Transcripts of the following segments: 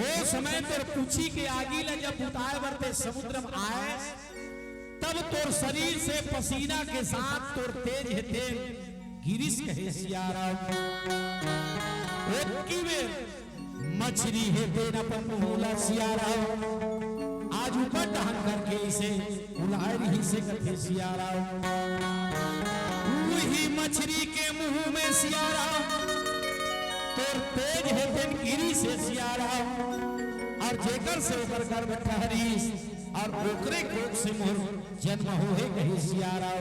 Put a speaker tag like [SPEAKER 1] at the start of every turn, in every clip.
[SPEAKER 1] वो समय तोर पूछी के आगी ला जब उताए बरते समुद्र में आए तब तोर शरीर से पसीना के साथ तोर तेज हेते गिरीश कहे सियारा की बेर मछली हेते न पमुला सियारा आज ऊपर ढहन करके इसे उलाए रही से कथे सियारा वही मछली के मुंह में सियारा तोर तेज हेते गिरी से सियारा और जेकर से ऊपर गर्भ ठहरीस और ओकरे कोख से मोर जन्म होए कहे सियारा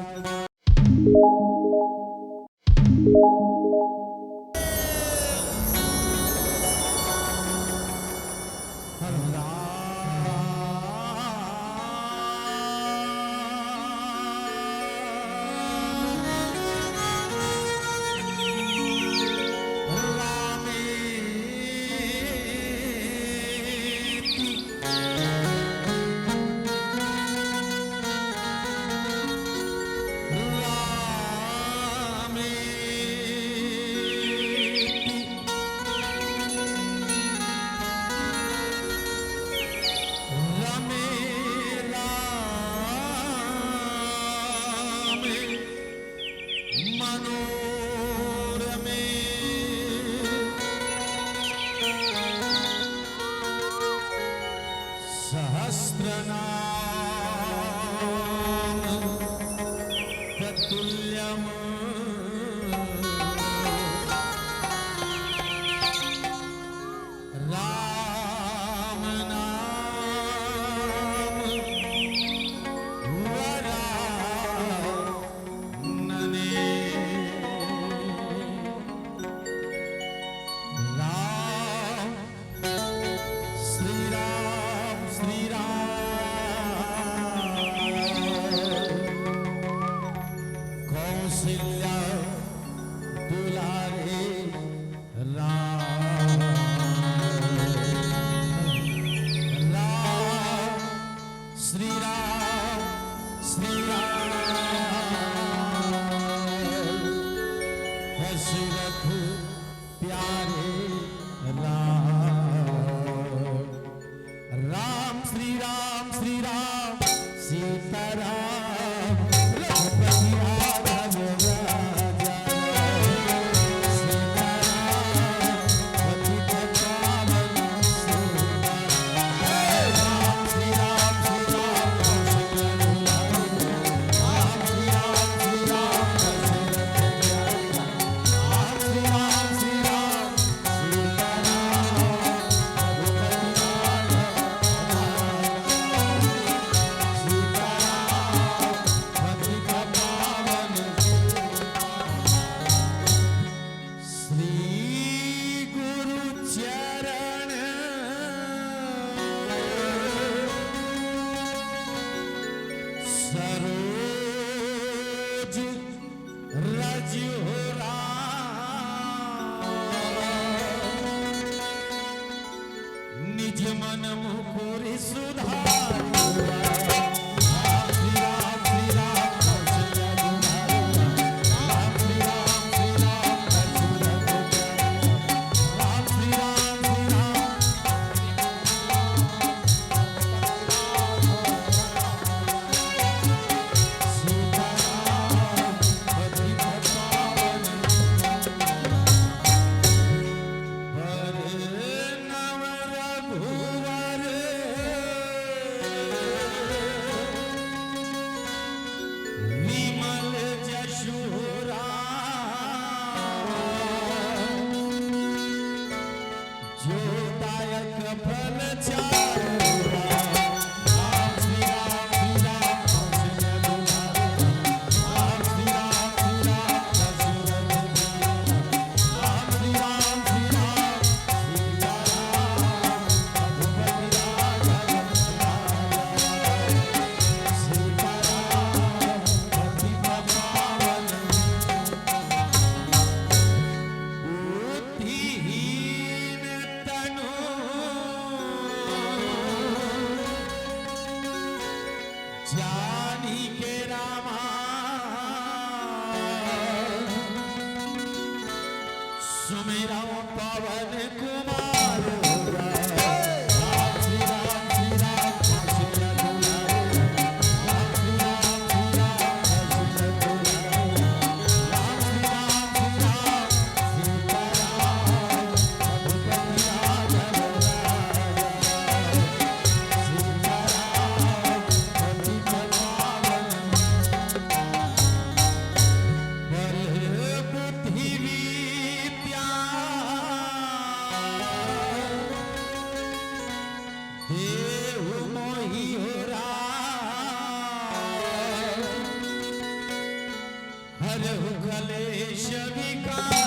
[SPEAKER 1] देव मोहि हो हरहु कलेश विकार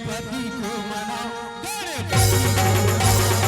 [SPEAKER 1] गणपति को मनाओ, गणपति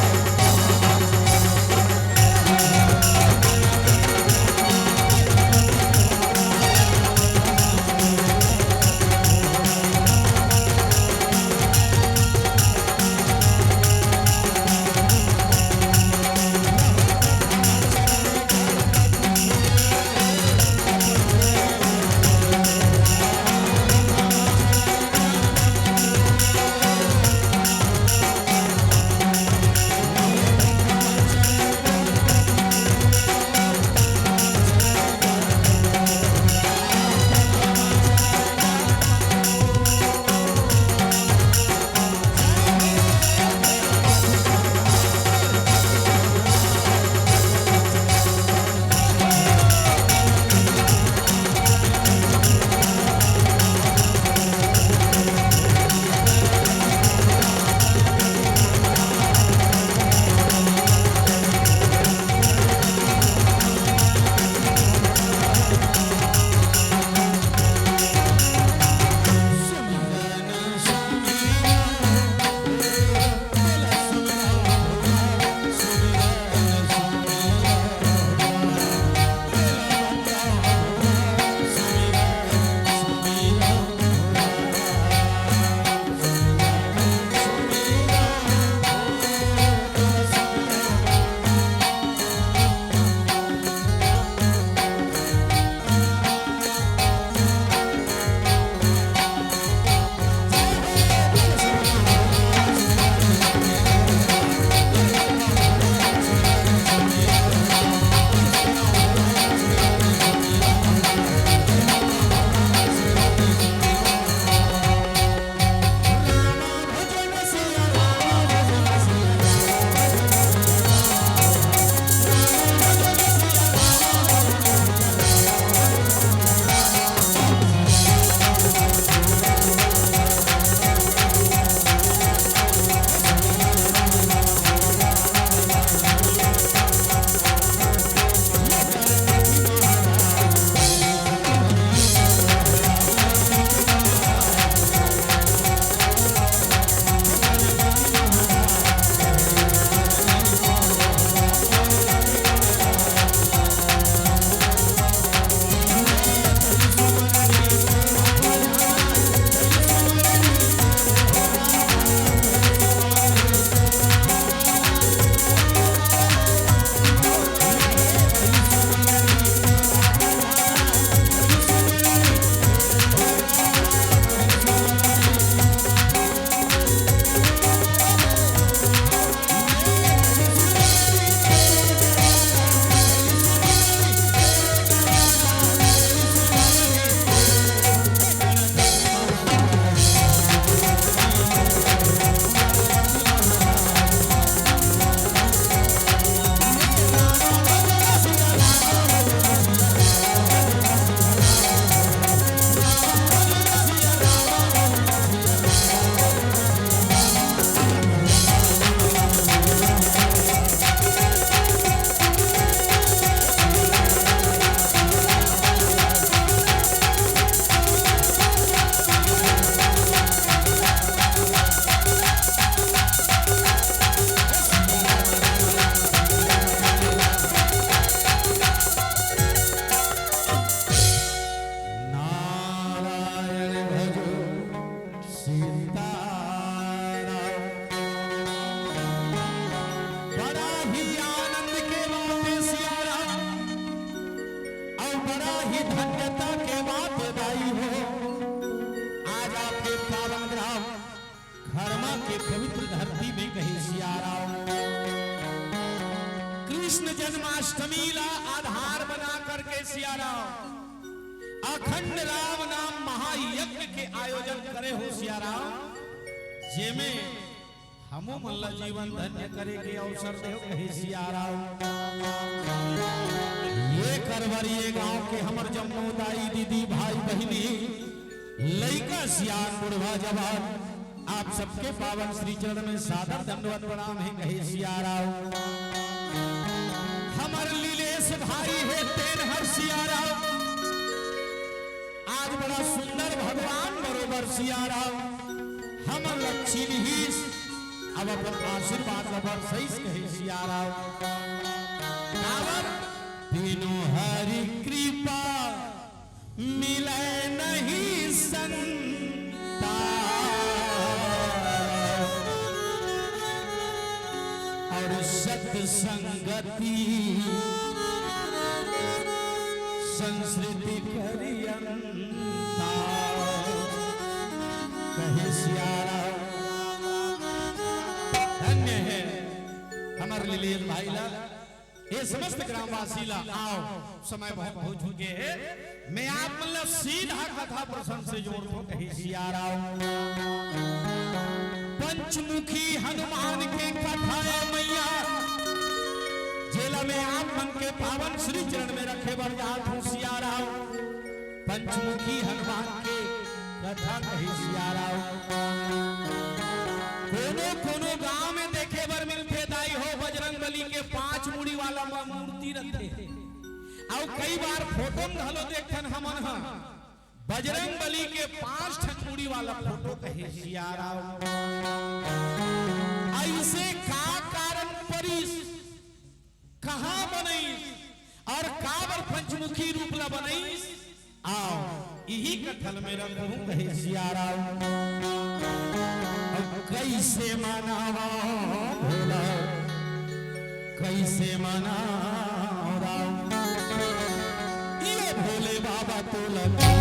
[SPEAKER 2] कृष्ण जन्माष्टमी ला आधार बना करके सिया राम अखंड राम नाम महायज्ञ के आयोजन करे हो सिया राम जेमे हमो मल्ला जीवन धन्य करे के अवसर दे कहे सिया राम। ये करवरिए गांव के हमर जम्मोदाई दीदी भाई बहिनी लइका सियान बुढ़वा जवान आप सबके पावन श्री चरण में सादर दंडवत प्रणाम है कहे सिया राम। हमर लीलेश भाई है तेन हर सिया राम आज बड़ा सुंदर भगवान बरोबर सिया राम
[SPEAKER 1] हम लक्षिन ही अब अपन आशीर्वाद लबर सही कहे सियाराव कावर तीनों हरि कृपा मिले नहीं संता और सत्संगति संस्कृति करियंता कहे सियाराव धन्य है हमारे लिए भाई ला ये समस्त ग्रामवासी ला आओ समय बहुत हो चुके हैं मैं आप मतलब सीधा कथा प्रसंग से जोड़ दो कही सियाराव पंचमुखी हनुमान के कथा मैया जेला में आप मन के पावन श्री चरण में रखे बरजात हूँ सियाराव पंचमुखी हनुमान के कथा कही सियाराव कोनो कोनो गांव में देखे बर मिलते दाई हो बजरंगबली के 5 मुड़ी वाला मूर्ति रखते और कई बार फोटो में हलो देखन हमन हा बजरंगबली के 5 मुड़ी वाला फोटो कहे सियाराव ऐसे का कारण परिस कहां बनई और काबर पंचमुखी रूप ला बनई आओ यही कथन में रखूं कहे सियाराव कैसे मनावा भोला कैसे मनावा ये भोले बाबा तो लगा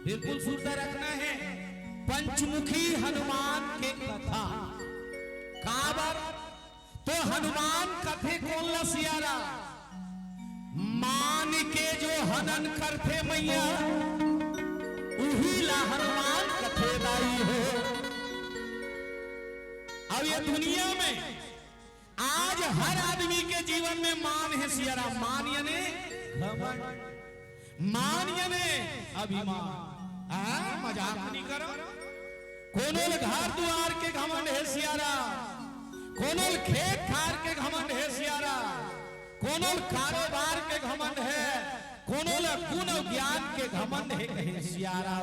[SPEAKER 1] बिल्कुल सुनते रखना है पंचमुखी हनुमान के कथा काबर तो हनुमान कथे कौन ला सियारा मान के जो हनन करते मैया उही ला हनुमान कथे दाई हो अब ये दुनिया में आज हर आदमी के जीवन में मान है सियारा मान यानी घमंड मान यानी अभिमान मजाक नहीं करो कोनो घर द्वार के घमंड है सियारा कोनो खेत खार के घमंड है सियारा कोनो कारोबार के घमंड है कोनो गुण ज्ञान के घमंड है कहे सियारा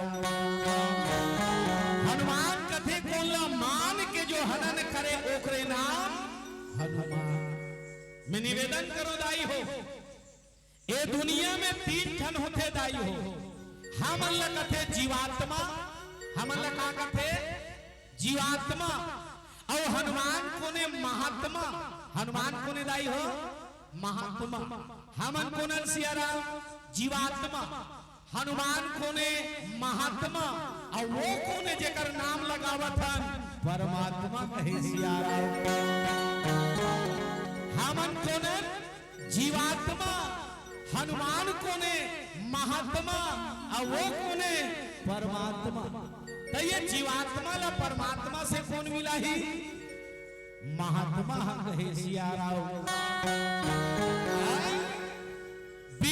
[SPEAKER 1] हनुमान कथे कोला मान के जो हनन करे ओकरे नाम हनुमान मैं निवेदन करो दाई हो ये दुनिया में 3 ठन होते दाई हो हमन ला कथे जीवात्मा हमन ला का कथे जीवात्मा और हनुमान कोने महात्मा हनुमान कोने दाई हो महात्मा हमन कोने सियारा जीवात्मा हनुमान कोने महात्मा और वो कोने जेकर नाम लगावत हन परमात्मा कहे सियारा हमन कोने जीवात्मा हनुमान कोने महात्मा और वो कोने परमात्मा तो ये जीवात्मा ला परमात्मा से कौन मिला ही महात्मा कहे सियारा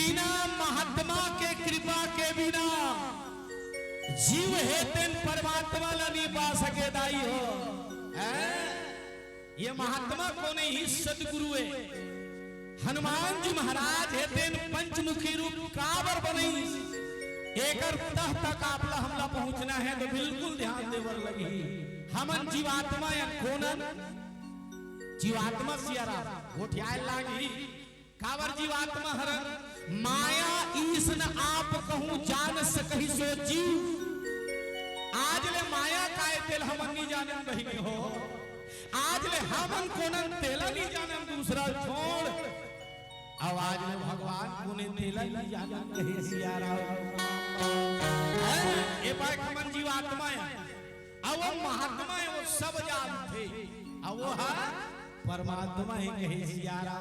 [SPEAKER 2] बिना महात्मा के कृपा के बिना जीव है तेन परमात्मा ला नहीं पा सके दाई हो। ये महात्मा को नहीं सदगुरु है। हनुमान जी महाराज है तेन पंचमुखी रूप काबर बनी। एक तह तक आपला हमला पहुंचना है तो बिल्कुल ध्यान देवर लगी। हमन जीवात्मा या कोनन जीवात्मा सियारा गोठियाल लागी काबर जीवात्मा हरन माया ईसन आप कहूं जान सकही सो जीव। आज ले माया काय तेल हमन नहीं जानन बहिनी हो। आज ले हमन कोनन तेला नहीं जानन दूसरा छोड़। आवाज में भगवान कोने तेला नहीं जानन कहे सियारा। ए पाए हमन जीवात्मा है अब वो महात्मा है वो सब जानते अब वो है परमात्मा ही कहे सियारा।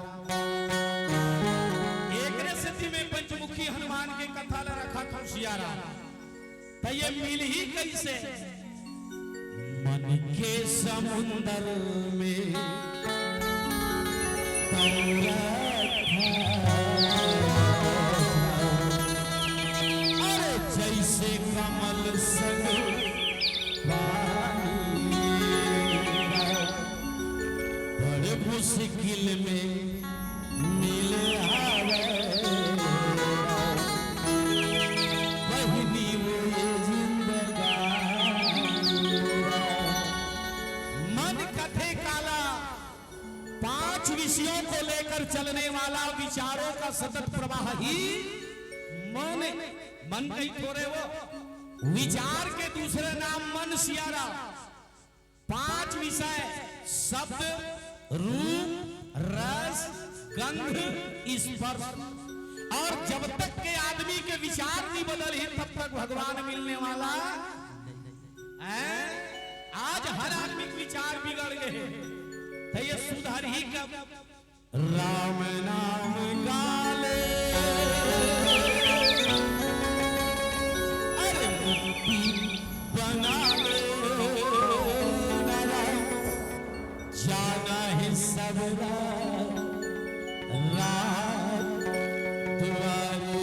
[SPEAKER 2] एक स्थिति में पंचमुखी हनुमान के कथा ला रखा था सियारा तो ये मिल ही कैसे। मन के समुंदर में अरे जैसे कमल संग बड़े मुश्किल में मिले बहिनी वो ये जिंदगानी। मन कथे काला 5 विषयों को लेकर चलने वाला विचारों का सतत प्रवाह ही मन कहीं थोड़े वो विचार के दूसरे नाम मन सियारा। 5 विषय शब्द रूप रस गंध स्पर्श और जब तक के आदमी के विचार नहीं बदल ही तब तक भगवान मिलने वाला है। आज हर आदमी के विचार बिगड़ गए तो ये सुधार ही कब। राम नाम गाले अरे मुक्ति बना ले जाना है सब रात तुम्हारे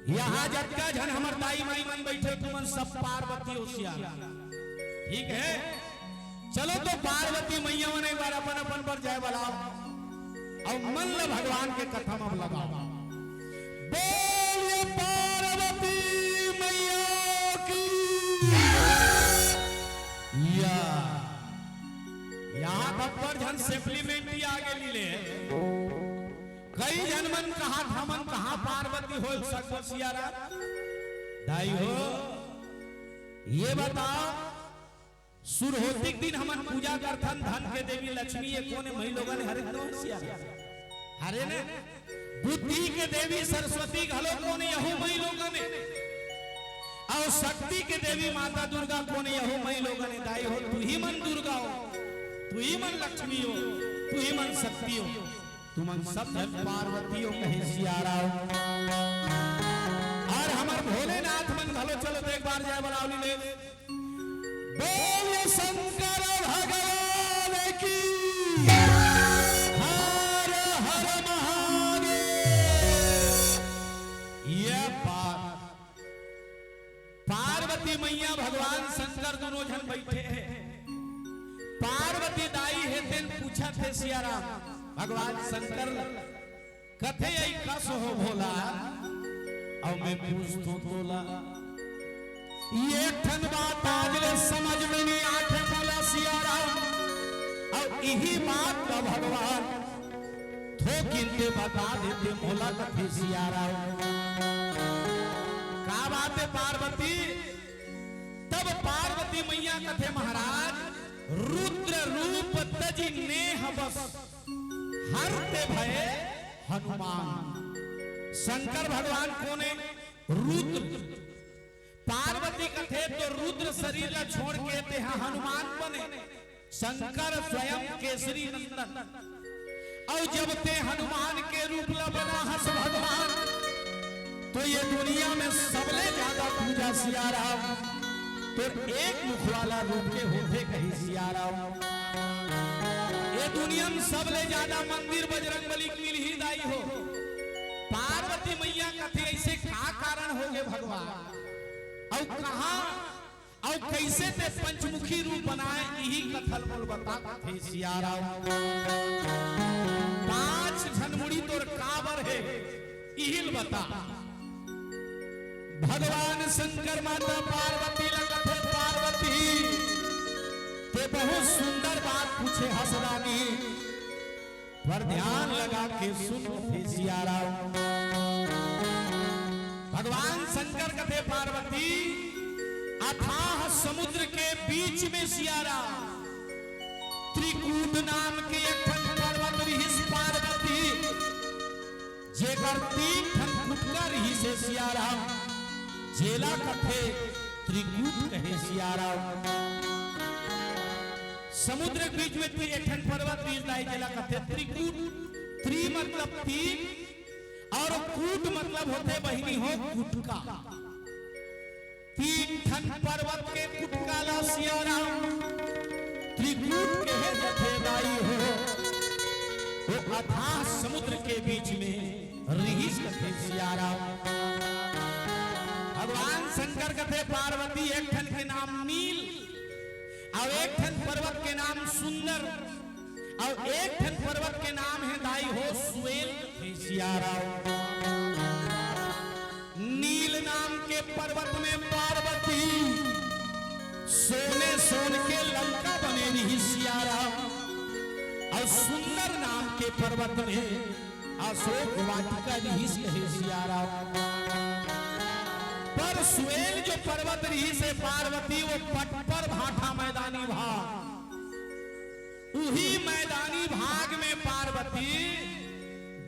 [SPEAKER 2] यहाँ जटका झन हमर दाई माई मन बैठे तुमन सब पार्वती होशियार। ठीक है, चलो तो पार्वती मैया मन एक बार अपन अपन पर जय बढ़ाओ और मन ल भगवान के कथा में लगाओ। बोलिए पार्वती मैया की। यहाँ तक पर झन सप्लीमेंट आगे लीले कई जनमन कहा हमन कहा पार्वती हो सियारा दाई हो। ये बताओ सुरहोती दिन हमन पूजा करथन धन के देवी लक्ष्मी ये कोने मई लोगन हरे दो सियारा हरे ने बुद्धि के देवी सरस्वती घलो कोने यहू मई लोगन और शक्ति के देवी माता दुर्गा कोने यहू मई लोगन दाई हो। तू ही मन दुर्गा हो, तू ही मन लक्ष्मी हो, तू ही मन शक्ति हो, तुमन सब पार्वतियों कहे सियारा। और हमार भोलेनाथ मन घलो चलो तो एक बार जय बनावली ले। बोलिए शंकर भगवान की। हर हर महादेव। ये पार्वती मैया भगवान शंकर दोनों जन बैठे हैं। पार्वती दाई है तेन पूछा थे सियाराम भगवान शंकर कथे कस हो भोला और मैं पूछ तो बोला ये ठन बात आज ले समझ में नहीं आके बोला सियाराम और यही बात का भगवान थोकिनते बता देते भोला कथे सियाराम। का बात है पार्वती? तब पार्वती मैया कथे महाराज रुद्र रूप तजी नेह बस हरते भये हनुमान। शंकर भगवान कोने रुद्र, पार्वती कथे तो रुद्र शरीर ला छोड़ के ते हनुमान बने। शंकर स्वयं केसरी नंदन और जब ते हनुमान के रूप ला बना हस भगवान तो ये दुनिया में सबले ज्यादा पूजा सियाराम तो एक मुख वाला रूप के होते कही सियाराम। ये दुनिया में सबले ज्यादा मंदिर बजरंगबली की ही दाई हो। पार्वती मैया कथे ऐसे का कारण हो गए भगवान और कहा और कैसे ते पंचमुखी रूप बनाए यही कथल बोल बता कथे सियाराम। 5 झनमुड़ी तोर काबर है यही बता। भगवान शंकर माता पार्वती लगते पार्वती ते बहुत सुंदर बात पूछे हसरानी पर ध्यान लगा के सुन थे सियाराम। भगवान शंकर कथे पार्वती अथाह समुद्र के बीच में सियाराम त्रिकूट नाम के एक पर्वत रही पार्वती जेकर 3 ठन कुटका रही से सियाराम जेला कथे त्रिकूट कहे सियाराम। समुद्र के बीच में एक ठन पर्वत लाई जेला कथे त्रिकूट। त्रि मतलब 3 और कूट मतलब होते बहिनी हो कुटका। 3 ठन पर्वत के कुटका ला सियाराम त्रिकूट कहे जथे दाई हो। वो अथाह समुद्र के बीच में रहीस कथे सियाराम। भगवान शंकर कथे पार्वती एक ठन के नाम नील और एक ठन पर्वत के नाम सुंदर और एक ठन पर्वत के नाम है दाई हो स्वेल सियाराम। नील नाम के पर्वत में पार्वती सोने सोन के लंका बने रही सियाराम और सुंदर नाम के पर्वत में अशोक वाटिका रही सियाराम। पर स्वेल जो पर्वत रही से पार्वती वो पट पर भाठा मैदानी भाग उही मैदानी भाग में पार्वती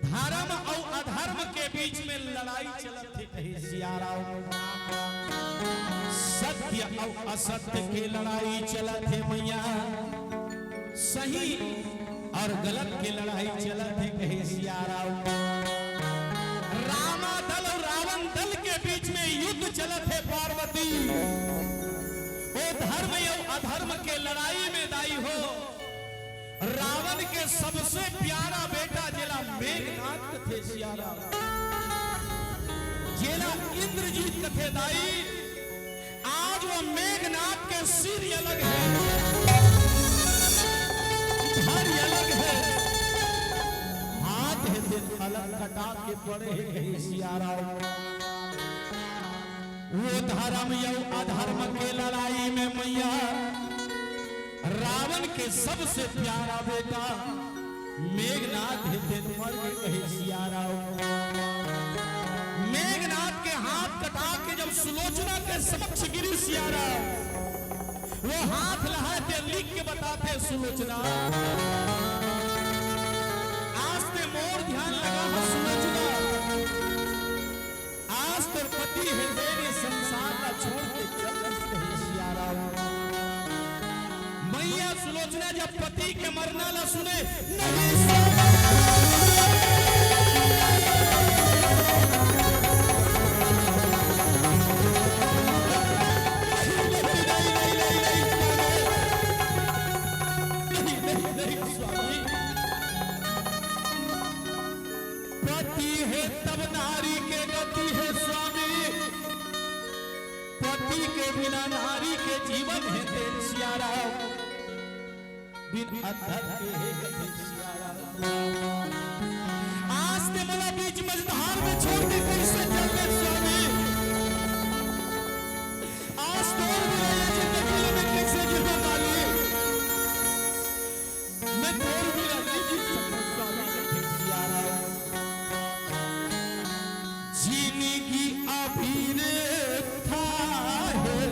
[SPEAKER 2] धर्म और अधर्म के बीच में लड़ाई चलती कही सियाराम। सत्य और असत्य की लड़ाई चलते मैया सही और गलत की लड़ाई चलते कही सियाराम। रामा दल और रावण दल के बीच में युद्ध चलत है पार्वती। ओ धर्म और अधर्म के लड़ाई में दाई हो। रावण के सबसे प्यारा बेटा जिला मेघनाथ थे सियाराम जेला इंद्रजीत कथेदाई आज वो मेघनाथ के सिर अलग है, धड़ अलग है, हाथ है दिन अलग कटा के पड़े है सियारा। वो धर्म यौ अधर्म के लड़ाई में मैया रावण के सबसे प्यारा बेटा मेघनाथ है दिन मर के कहे सियारा। मेघनाथ के हाथ कटा के जब सुलोचना के समक्ष गिरी सियारा, वो हाथ लहाते लिख के बताते सुलोचना, आज ते मोर ध्यान लगा है सुलोचना, आज तो पति है तेरे संसार का छोड़ के चल रहे सियारा। मैया सुलोचना जब पति के मरना ला सुने नहीं पति है तब नारी के गति है स्वामी, पति के बिना नारी के जीवन है तेरे सियारा, बिन अधर के है गति सियारा। आज के मला बीच मझधार में छोड़ के कैसे चलने स्वामी, आज तोड़ मिला ये जिंदगी में कैसे जीवा माली, मैं तोड़ मिला नहीं जी सकता स्वामी के सियारा। जिंदगी अभी था है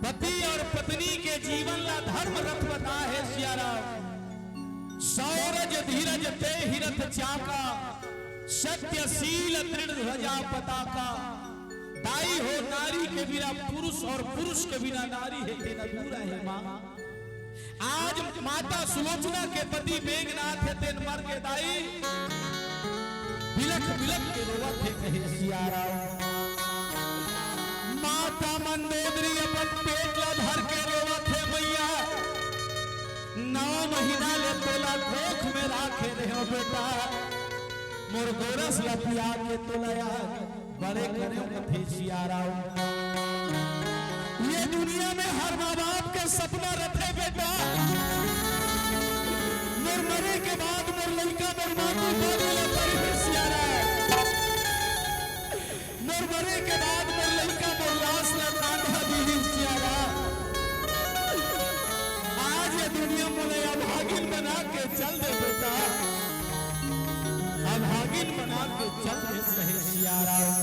[SPEAKER 2] पति और पत्नी के जीवन ला धर्म रथ बता है सियाराम। सौरज धीरज ते हिरथ चाका, सत्यशील दृढ़ ध्वजा पताका। दाई हो नारी के बिना पुरुष और पुरुष के बिना नारी है तेरा दूरा है मां। आज माता सुलोचना के पति मेघनाथ है तेन मर के दाई, बिलख बिलख के रोवत है कहे सियाराम। माता मंदोदरी अपन पेट ला धर के रोवत है मैया, 9 महीना ले तोला कोख में राखे रहे बेटा। मोर गोरस लपिया के तोलाया बड़े करे कथे सियाराम। ये दुनिया में हर माँ बाप के सपना रखे बेटा, मोर मरे के बाद मोर लड़का मोर मातू पानी ले पड़ी सियाराम। मोर मरे के बाद मोर लड़का मोर लाश ला कांधा दी सियाराम। आज ये दुनिया मोले अभागिन बना के चल दे बेटा, अभागिन बना के चल दे कहे सियाराम।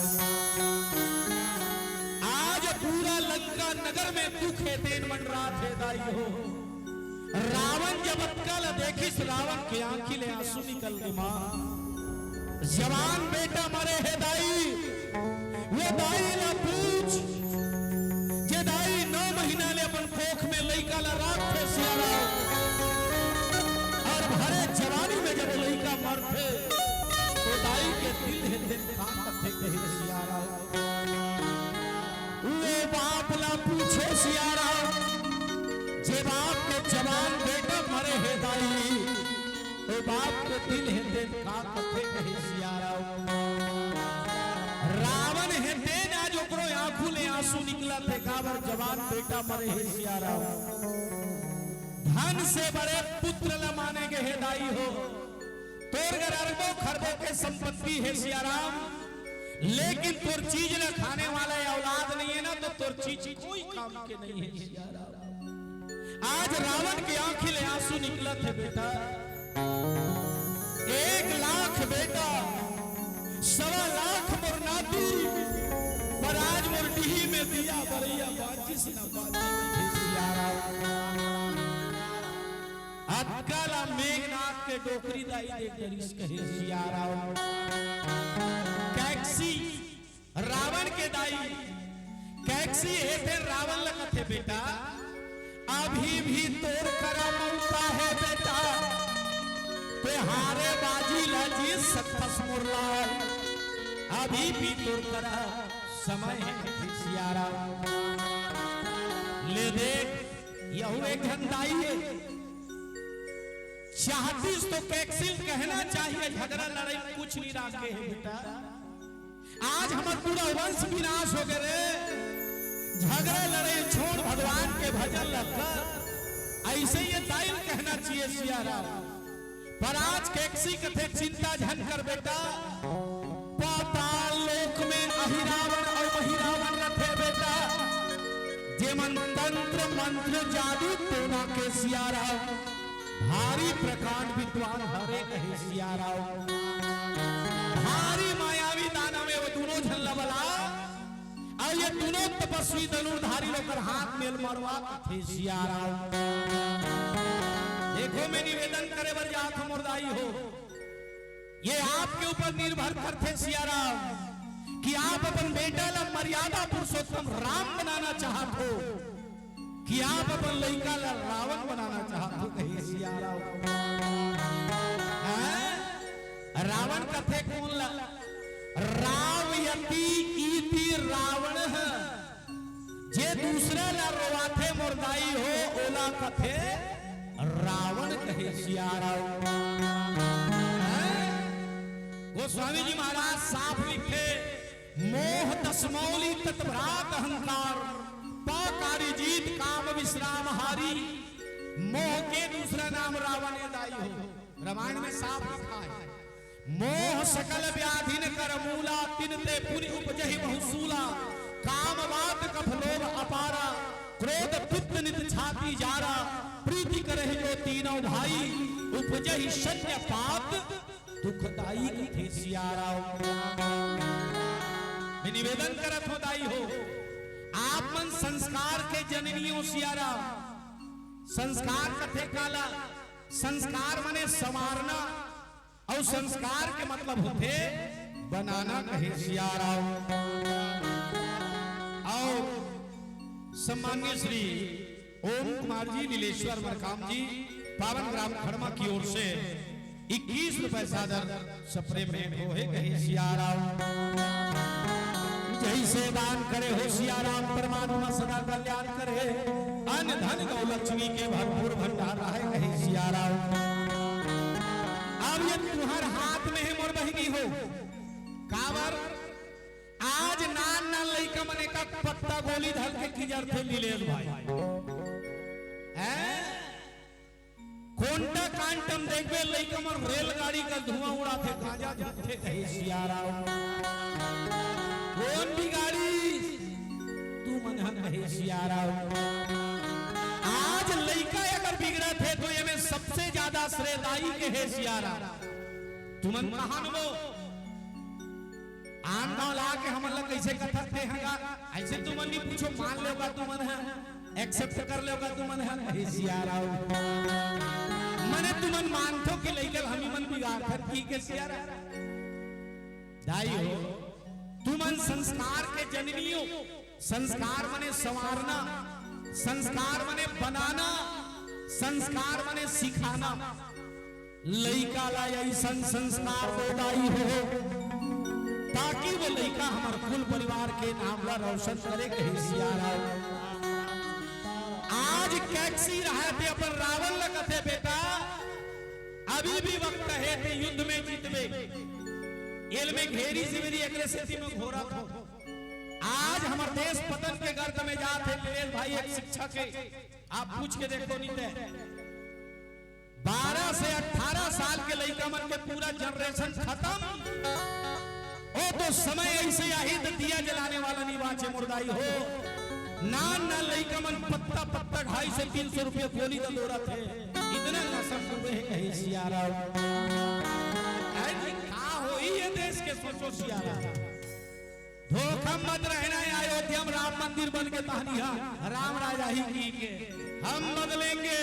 [SPEAKER 2] आज पूरा लंका नगर में दुख है तेन मंडरा थे दाई हो। रावण जब अक्कल देखिस रावण के आंखी ले आंसू निकल गए मां। जवान बेटा मरे है दाई, वो दाई ला पूछ जे दाई 9 महीना ले अपन कोख में लइका ला राख थे सियाराम। और भरे जवानी में जब लइका मरथे तो दाई के दिल है दिन काम थे कहे सियाराम। वो बाप ला पूछे सियाराम, जे बाप के जवान बेटा मरे है दाई, तो बाप के दिल है दिन काम थे कहे सियाराम। रावण है दिन आज ओकरो आंखों ले आंसू निकला थे काबर जवान बेटा मरे है सियाराम। धन से बड़े पुत्र ला माने के है दाई हो। तोर घर अरबों खरबों के संपत्ति है सियाराम, लेकिन तोर चीज न खाने वाला औलाद नहीं है ना, तो तोर चीज कोई काम के नहीं है सियाराम। आज रावण की आंखी ले आंसू निकला थे बेटा। 1 लाख बेटा, 1.25 लाख मोर नाती, पर आज मोर डीही में दिया बरैया बाजिस न बाजी सियाराम। अक्कला मेघनाथ के डोकरी दाई देख दरिस कहे सियाराम। कैक्सी रावण के दाई, कैक्सी है थे रावण लगते बेटा। अभी भी तोर करा मौका है बेटा, ते हारे बाजी लाजी सत्थस मुरलाल। अभी भी तोर करा समय है सियाराम। ले देख यहू एक घंटाई है, चाहतीस तो कैक्सिल कहना चाहिए झगड़ा लड़ाई कुछ नहीं राखे है बेटा। आज हमारा पूरा वंश विनाश हो गए। झगड़ा लड़ाई छोड़ भगवान के भजन लगकर ऐसे ये दाइल कहना चाहिए सियाराम। पर आज कैक्सी कथे चिंता झन कर बेटा। पाताल लोक में अहिरावण और महिरावण रखे बेटा, जे मन तंत्र मंत्र जादू टोना के सियाराम। भारी प्रकांड विद्वान हरे कहे सियाराम। भारी मायावी दाना में वो दोनों झल्ला बला, और ये दोनों तपस्वी धनुर्धारी लोग हाथ मेल मरवा थे सियाराम। देखो मैं निवेदन करे बर जात मुर्दाई हो, ये आपके ऊपर निर्भर करते सियाराम कि आप अपन बेटा ला मर्यादा पुरुषोत्तम राम बनाना चाहते हो कि आप अपन लड़का ला रावण बनाना चाहते हो कहे सियाराम। रावण कथे कौन ला? रावयती इति रावण है, जे दूसरा ला रोवाथे मुर्दाई हो ओला कथे रावण कहे सियाराम। गोस्वामी जी महाराज साफ लिखे, मोह तस्मौली तत्भ्रात अहंकार, पाकारी जीत काम विश्राम हारी। मोह के दूसरा नाम रावण दाई हो। रामायण में साफ लिखा है, मोह सकल व्याधि न कर मूला, तिनते पुनि उपजहि बहुसूला। काम बात कफ लोभ अपारा, क्रोध पित्त नित छाती जारा। प्रीति करहि जो तीनों भाई, उपजहि शल्य पात दुखदाई कथे सियाराम। मैं निवेदन करत हो दाई हो, आप मन संस्कार के जननियों सियारा संस्कार कथे काला संस्कार माने संवारना और संस्कार के मतलब होते बनाना कहे सियारा। और सम्मान्य श्री ओम कुमार जी नीलेश्वर मरकाम जी पावन ग्राम खड़मा की ओर से 21 रुपए सादर सपरे में होए कहे सियारा। जैसे दान करे हो सियाराम परमात्मा सदा कल्याण करे, अन्न धन गौ लक्ष्मी के भरपूर भंडार रहे कहे सियारा। अब ये तुम्हार हाथ में है मोर बहिनी हो कावर आज नान नान लइका मने का पत्ता गोली धर के किजर थे नीलेश भाई हैं कोंटा कांटम देखबे लइका मन रेलगाड़ी का धुआं उड़ाते गांजा धरते कहे सियारा। कौन भी गाड़ी तू मन कहे सियारा। आज लइका अगर बिगड़ा थे तो ये में सबसे ज्यादा श्रेयदायी के है सियारा। तुमन कहां वो आन नाव ला के हमन ला कैसे कथक थे हगा ऐसे तुमन नहीं पूछो मान लेगा तुमन है एक्सेप्ट कर लेगा तुमन है कहे सियारा। मने तुमन मानथो के लइकल हमी मन बिगाड़ कर की के सियारा। दाई हो तुमन संस्कार के जननियों संस्कार माने संवारना संस्कार माने बनाना संस्कार माने सिखाना। लइका ला ऐसा संस्कार दोदाई हो ताकि वो लइका हमार कुल परिवार के नाम ला रोशन करे कहे सियारा। आज कैक्सी रहा थे अपन रावण ला कथे बेटा अभी भी वक्त है थे युद्ध में जीतबे एल में घेरी सिवरी अगले स्थिति में घोरा था। आज हमारे देश पतन के गर्द में जाते नीलेश भाई एक शिक्षक है आप पूछ के देखो नीते 12 से 18 साल के लइका मन के पूरा जनरेशन खत्म ओ तो समय ऐसे आही तो दिया जलाने वाला नहीं बाचे मुर्दाई हो। नान ना लइका मन पत्ता पत्ता 250 से 300 रुपये गोली का दौरा थे इतना नशा हुए है कहे सियारा। क्या हो ये देश के सोचो सियारा। धोखा मत रहना है अयोध्या में राम मंदिर बन के कहानिया राम राजा ही की के हम बदलेंगे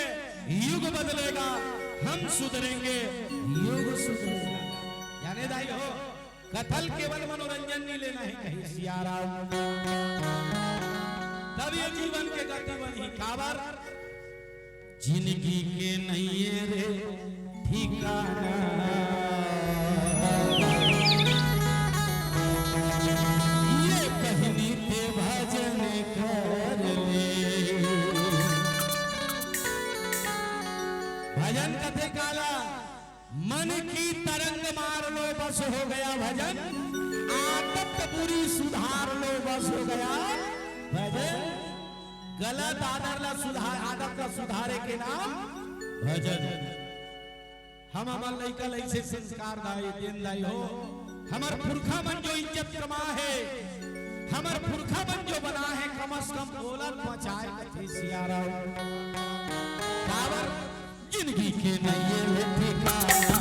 [SPEAKER 2] युग बदलेगा हम सुधरेंगे युग सुधरेगा। यानी दाई हो कथल केवल मनोरंजन नहीं लेना है कहीं सियारा। तब ये जीवन के गति बनी काबर जिंदगी के नहीं है रे ठिकाना ये कहनी ते भजन कर ले। भजन कथे काला मन की तरंग मार लो बस हो गया भजन आदत बुरी सुधार लो बस हो गया भजन। गलत आदत ला सुधार आदत का सुधारे के नाम भजन। हम हमार लइका लइसे संस्कार दाई दिन दाई हो हमार पुरखा मन जो इज्जत कमा है हमार पुरखा मन जो बना है कम से कम बोलन बचाए कथे सियारा। कावर जिंदगी के नहीं ठिकाना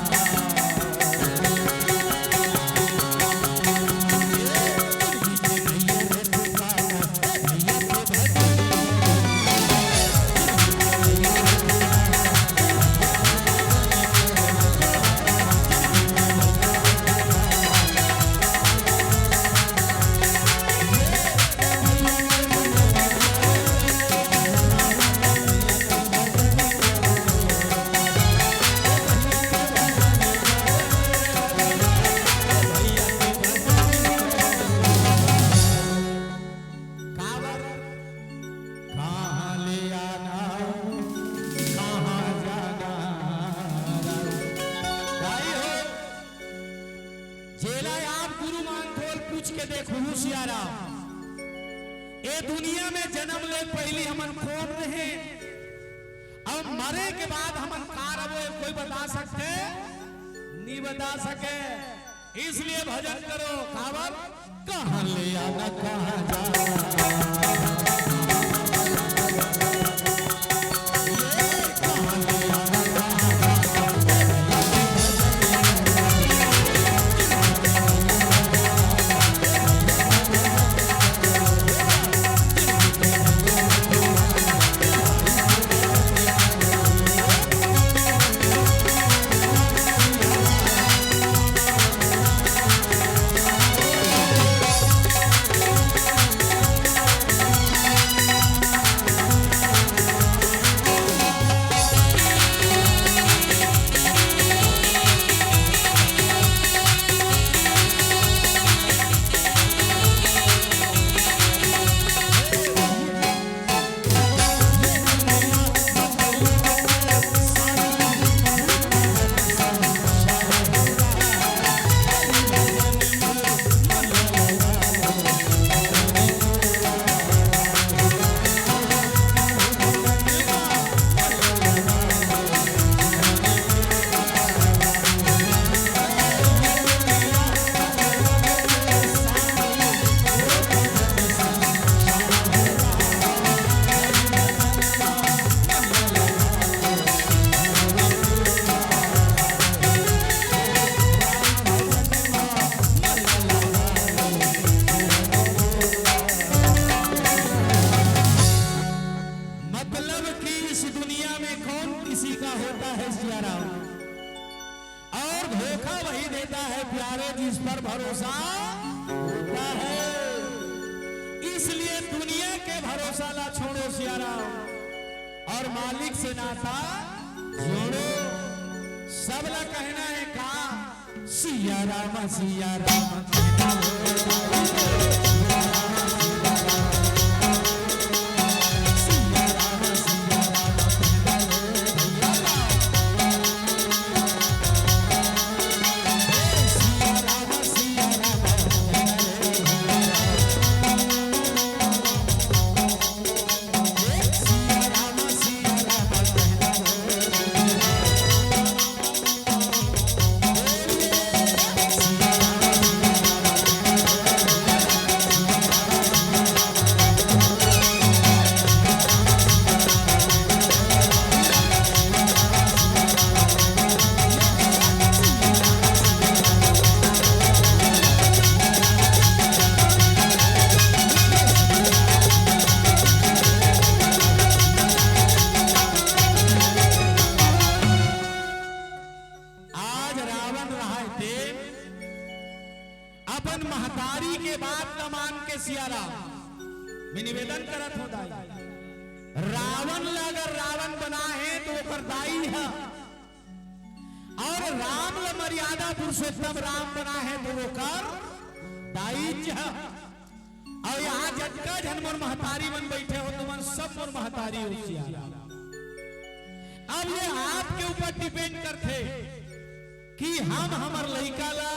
[SPEAKER 2] दुनिया में जन्म ले पहली हमन कौन रहे अब मरे के बाद हमन कार वो कोई बता सकते नहीं बता सके। इसलिए भजन करो कावर कहां ले आना कहां जाना
[SPEAKER 1] वही देता है प्यारे जिस पर भरोसा होता है। इसलिए दुनिया के भरोसा ला छोड़ो सिया राम, और मालिक से नाता जोड़ो। सबला कहना है का सिया राम सिया राम। अपन महतारी के बात न मान के सिया राम मैं निवेदन करत हो दाई, रावण ला अगर रावण बना है तो ओकर दाई है, और राम ला मर्यादा पुरुषोत्तम राम बना है तो ओकर दाई है। और यहाँ जटका जन मोर महतारी मन बैठे हो तुमन सब मोर महतारी हो सिया राम। अब ये आपके ऊपर डिपेंड करते कि हम हमर लइका ला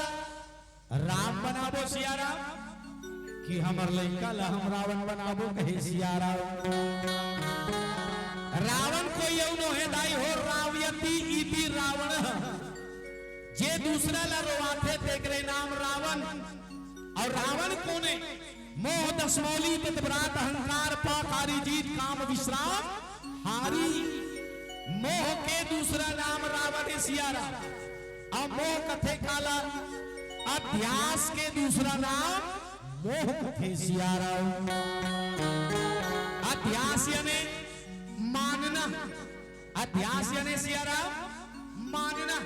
[SPEAKER 1] राम बनाबो सिया राम, कि हमर लइका ला हम रावण बनाबो कहे सिया राम। रावण कोई यौनो है दाई हो रावयती इति रावण, जे दूसरा ला रोवाथे तेकरे नाम रावण। और रावण कोने मोह दशमौली तत्व्रात अहंकार पाकारी जीत काम विश्राम हारी। मोह के दूसरा नाम रावण सिया राम। और मोह कथे काला अध्यास के दूसरा नाम मोह कथे सिया राम। अध्यास यानी मानना, अध्यास यानी सिया राम मानना।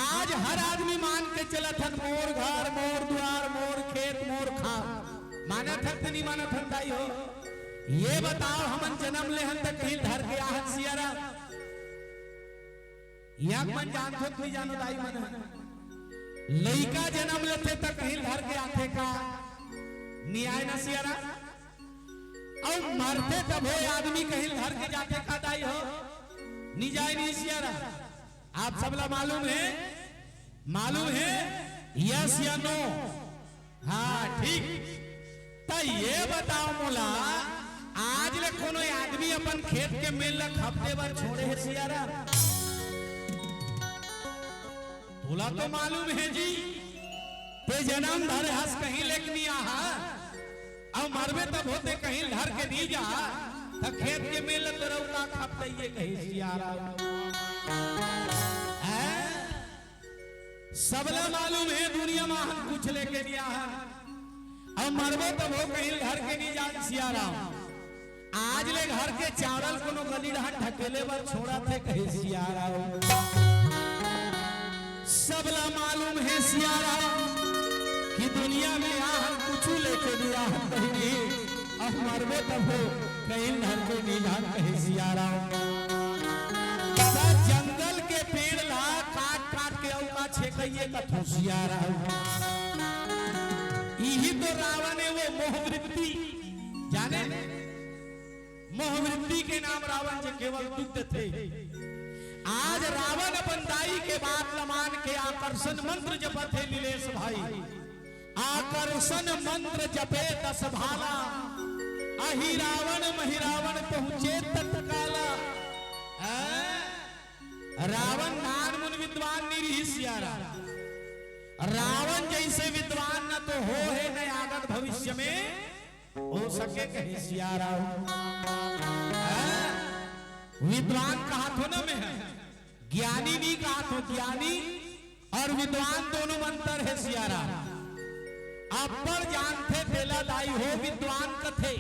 [SPEAKER 1] आज हर आदमी मान के चलत हन मोर घर मोर द्वार मोर खेत मोर खाल, मानत हन नहीं मानत हन दाई हो। ये बताओ हमन जन्म ले हन तक कहीं धर के आहत सिया राम, या मन जानतो नहीं जानो दाई मन। लइका जन्म लेते तक कहीं घर के आते का न्याय न सिया राम, और मरते तब हो आदमी कहीं घर के जाते का दाई हो निजाय नहीं सिया राम। आप सबला मालूम है, मालूम है यस या नो? हाँ ठीक। तो ये बताओ मोला आज ले कोनो आदमी अपन खेत के मेल ला हफ्ते भर छोड़े है सिया राम? बोला तो मालूम है जी, ते जन्म धरे हंस कहीं लेक नहीं आहा, अब मरबे तब होते कहीं घर के नहीं जा, तो खेत के मेल तो रौका खपते ये कहीं सिया राम। सबला मालूम है दुनिया में हम कुछ लेके नहीं आहा, अब मरबे तब हो कहीं घर के नहीं जा सिया राम। आज ले घर के चावल कोनो गली ढाट ढकेले बर छोड़ा थे कहीं सिया राम। सबला मालूम है सिया राम कि दुनिया में यहाँ कुछ लेके दिया कहीं, अब मरबे तब हो कहीं घर के नहीं जान कहीं सिया राम। जंगल के पेड़ ला काट काट के औका छेकइए कथो सिया राम। यही तो रावण है वो मोहवृत्ति, जाने मोहवृत्ति के नाम रावण जो केवल दुग्ध थे। आज रावण अपन दाई के बात न मान के आकर्षण मंत्र जपत है नीलेश भाई। आकर्षण मंत्र जपे 10 भाला, अहि रावण महिरावण पहुंचे तत्काला। रावण नान मुन विद्वान निरीह सिया राम। रावण जैसे विद्वान न तो हो है न आगत भविष्य में हो सके कहीं सिया राम। विद्वान कहा थो न में है, ज्ञानी नहीं कहा थो। ज्ञानी और विद्वान दोनों अंतर है सिया राम। अपर जानते तेला दाई हो विद्वान कथे,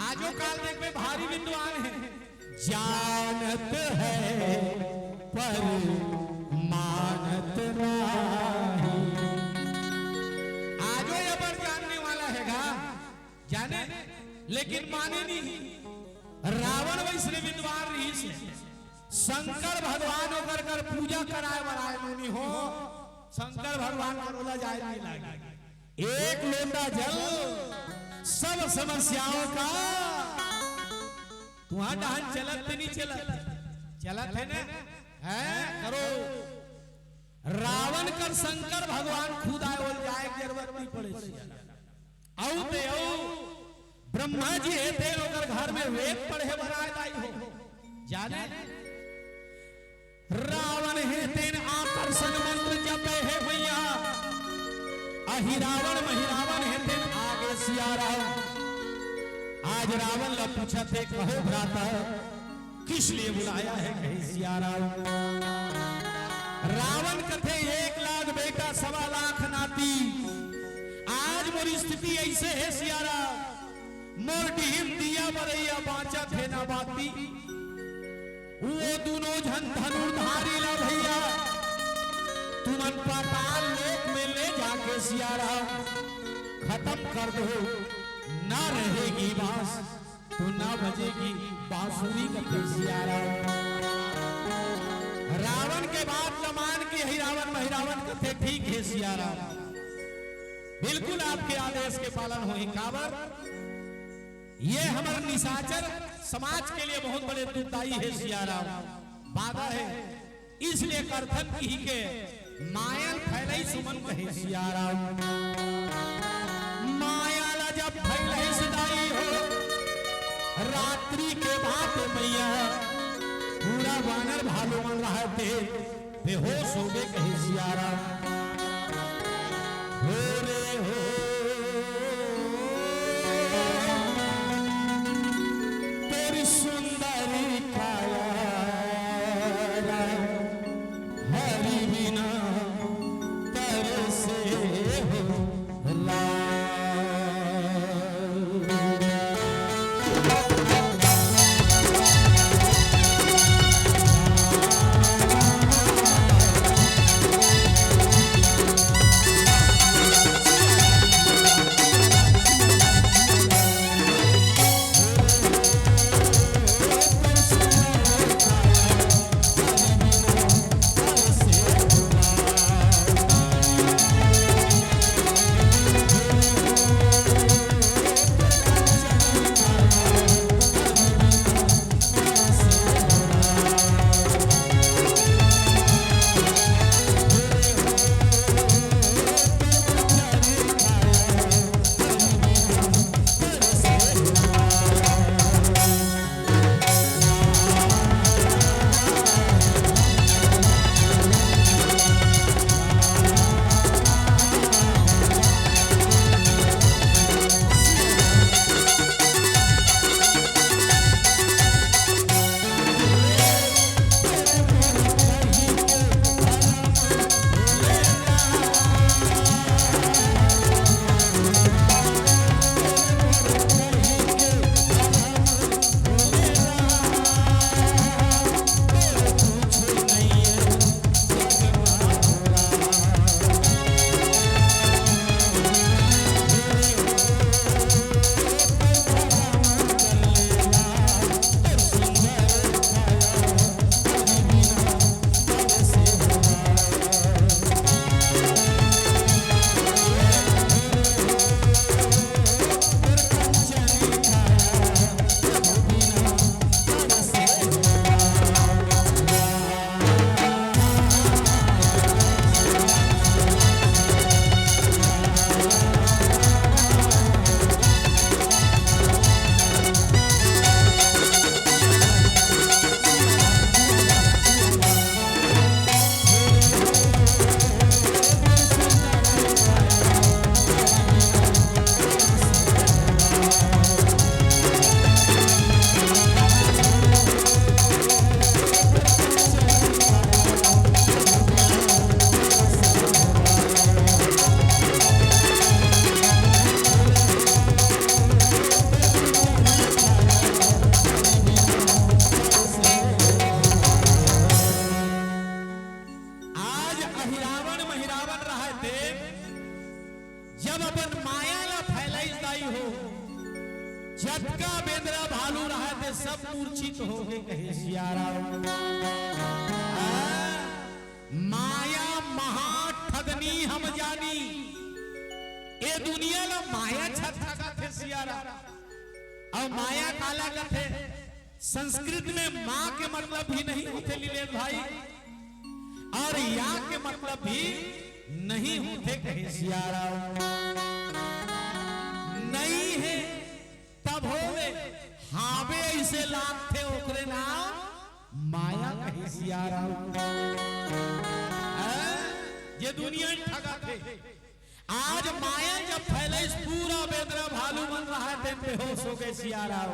[SPEAKER 1] आजो काल देख में भारी विद्वान है। जानत है पर मानत राही। आजो ये पर जानने वाला हैगा, जाने लेकिन माने नहीं। रावण वैसे विद्वान रही से शंकर भगवान होकर कर पूजा कराए बराए मुनि हो, शंकर भगवान रोला जाए नहीं लगे। एक लोटा जल सब समस्याओं का। तुम्हारा डांस चलत नहीं चलत है ना, है करो। रावण कर शंकर भगवान खुद आए बोल जाए जरूरत नहीं पड़े। आओ ते आओ ब्रह्मा जी है थे लोगर घर में वेद पढ़े बनाए दाई हो, जाने रावण है तेन आकर्षण मंत्र जपे है भैया। अहिरावण महिरावण है तेन आगे सियारा। आज रावण ला पूछा थे कहो भ्राता किस लिए बुलाया है कहीं सियारा। रावण कथे 1 लाख बेटा 1.25 लाख नाती। आज मोरी स्थिति ऐसे है सियारा, मोर ढीम दिया बरैया बाचा थे ना बाती। वो दोनों झन धनुर्धारी ला भैया, तुमन पाताल लोक में ले जाके सियारा खत्म कर दो। ना रहेगी बांस तो ना बजेगी बांसुरी का सियारा। रावण के बात न मान के हिरावण महिरावण कथे ठीक है सियारा, बिल्कुल आपके आदेश के पालन हो। काबर ये हमारे निशाचर समाज के लिए बहुत बड़े दुखदाई है सियारा। बाधा है इसलिए करथन की के माया फैलाई सुमन कहे सियारा। माया ला जब फैलाई सदाई हो, रात्रि के भात मैया पूरा वानर भालू मन रहा थे बेहोश हो गए कहे सियारा। हो रे हो तेरी सुंदरी काया हरि बिना तरसे हो लाल।
[SPEAKER 2] सब मूर्छित हो गए कहे सिया राम। माया महा ठगनी हम जानी, ये दुनिया ला माया ठगा थे सिया राम। और माया काला कथे संस्कृत में माँ के मतलब भी नहीं होते लीलेश भाई, और या के मतलब भी नहीं होते कहे सिया राम। नहीं है तब होवे हावे इसे लाभ थे ओकरे नाम माया कहे सिया राम। ये दुनिया ठगा थे। आज माया जब फैले पूरा बेदरा भालू बन रहा है ते बेहोश हो गए सिया राम।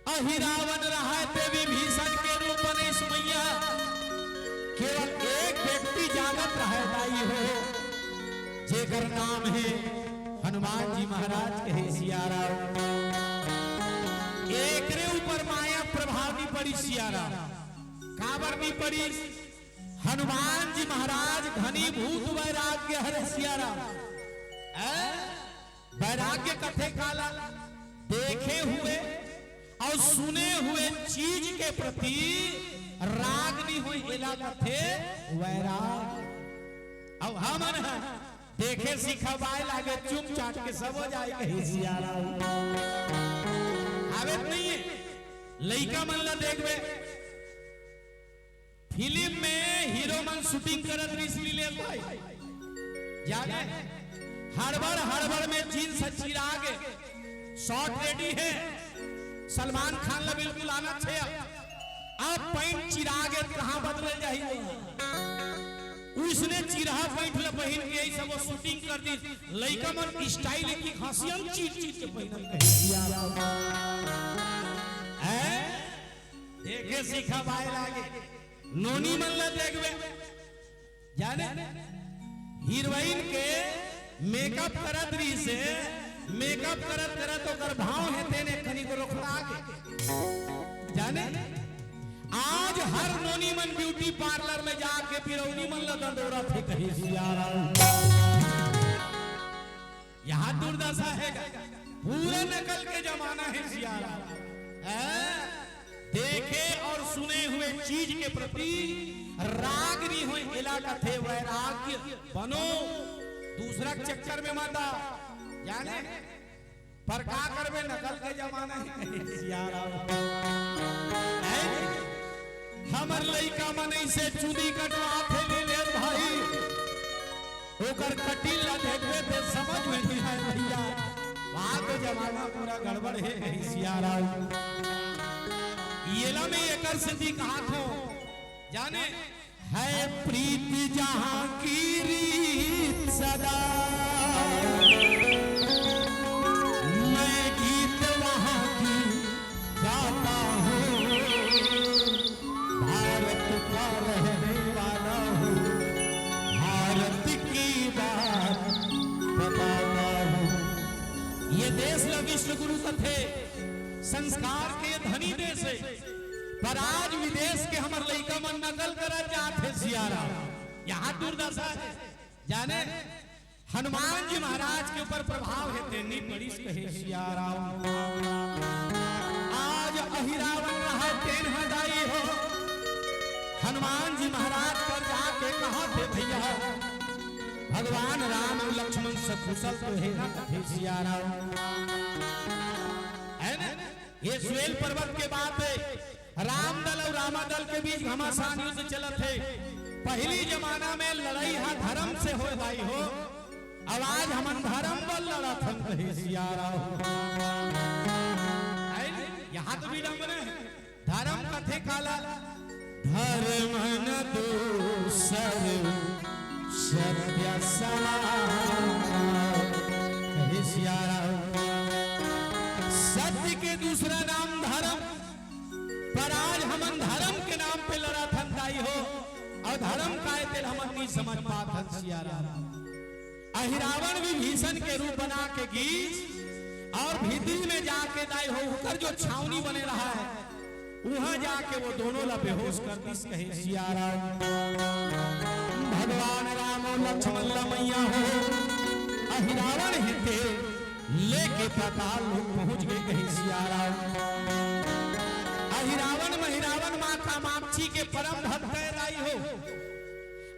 [SPEAKER 2] अहिरावण रहा है ते विभीषण के रूप में इस मैया, केवल एक व्यक्ति जागत रहे दाई हो, जेकर नाम है हनुमान जी महाराज कहे सिया राम। एक रे ऊपर माया प्रभाव नहीं पड़ी सिया राम। काबर नहीं पड़ी? हनुमान जी महाराज घनीभूत वैराग्य हरे सिया राम। वैराग्य कथे काला देखे हुए और सुने हुए चीज के प्रति राग नहीं हुई, इला कथे वैराग। अब हमन देखे सीखा बाय लागे चुम चाट के सब हो जाए कहे सिया राम। आवे नहीं है लइका मन ला देखबे फिल्म में हीरो मन शूटिंग करत रही ले भाई, जाने हड़बड़ में जीन्स चिरा के शॉर्ट रेडी है, सलमान खान ला बिल्कुल आना छे। अब पैंट चिरा के कहां बदल जाई, उसने चिरा पैंट ला पहन के सब वो शूटिंग कर दी। लइका मन स्टाइल की हंसियन चीज के पहनल कहे सिया राम। देखे सीखा बाय लागे नोनी मन ला देखबे, जाने हीरोइन के मेकअप करत रही से मेकअप करत ओकर भाव है तेने खनी को रोकड़ा के, जाने आज हर नोनी मन ब्यूटी पार्लर में जाके फिरौनी मन ला दंडोरा थे कहे सिया राम। यहाँ दुर्दशा है, पूरे नकल के जमाना है सिया राम। देखे और सुने हुए चीज के प्रति राग नहीं हुए, इलाका थे वैराग्य बनो, दूसरा चक्कर में मत आओ, जाने पर का करबे नकल के जमाना है सिया राम। हमर लइका मन से चुनी कटवा थे ले भाई, ओकर कटिल ला देखबे ते समझ में नहीं आए भैया, वहां तो जमाना पूरा गड़बड़ है सिया राम। येला में एकर सिद्धि कहा थो, जाने है प्रीति जहां की रीत सदा, मैं गीत वहां की गाता हूँ, भारत का रहने वाला हूँ, भारत की बात बताता हूँ। ये देश ला विश्व गुरु कथे संस्कार के धनी देश है, पर आज विदेश के हमर लइका मन नकल करा जाते सिया राम। यहाँ दुर्दशा है, जाने हनुमान जी महाराज के ऊपर प्रभाव है तेनी बड़ी कहे सिया राम। आज अहिरावण रहा तेन हदाई हो, हनुमान जी महाराज पर जाके कहा थे भैया भगवान राम और लक्ष्मण सकुशल तो है ना कहे सिया राम। है ना ये स्वेल पर्वत के बाद राम दल और रामा दल के बीच घमासान युद्ध चलत है। पहली जमाना में लड़ाई हा धर्म से हो भाई हो, अब आज हमन धर्म बल लड़त हम कहे सिया राम। यहाँ तो विडंबना है, धर्म कथे काला धर्म न दूसर सत्य समान कहे सिया राम। सत्य के दूसरा नाम धर्म, पर आज हमन धर्म के नाम पे लड़ा थंदाई हो, और धर्म का तेल हमन नहीं समझ पात सिया राम। अहिरावण विभीषण के रूप बना के गीत और भीतर में जाके दाई हो, उकर जो छावनी बने रहा है वहां जाके वो दोनों ला बेहोश कर दिस कहे सिया राम। भगवान राम और लक्ष्मण ला मैया हो, अहिरावण हिते लेके पाताल लोग पहुंच गए कहे सिया राम। कामाक्षी के परम भक्त राई हो।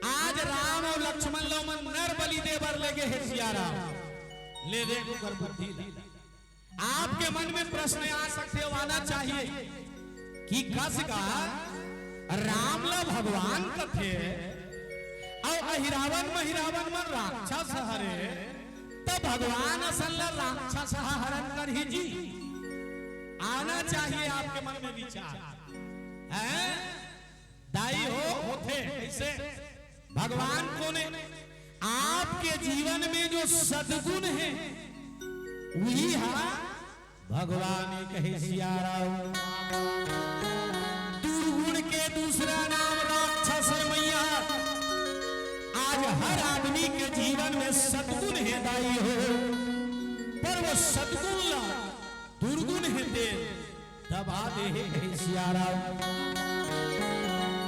[SPEAKER 2] आज राम और लक्ष्मण लो मन नर बलि देवर लगे है सियारा ले दे कर बुद्धि ला। आपके मन में प्रश्न आ सकते हो, आना चाहिए कि कस का राम ला भगवान कथे और अहिरावन महिरावन मन राक्षस हरे, तो भगवान असल राक्षस हरण कर ही जी। आना चाहिए आपके मन में विचार है। दाई होते कैसे भगवान को ने आपके जीवन में जो सद्गुण है वही है भगवान कहे सियारा। दुर्गुण के दूसरा नाम राक्षस मैया। आज हर आदमी के जीवन में सद्गुण है दाई हो, पर वो सद्गुण ला दुर्गुण है दे दबा दे है सियारा।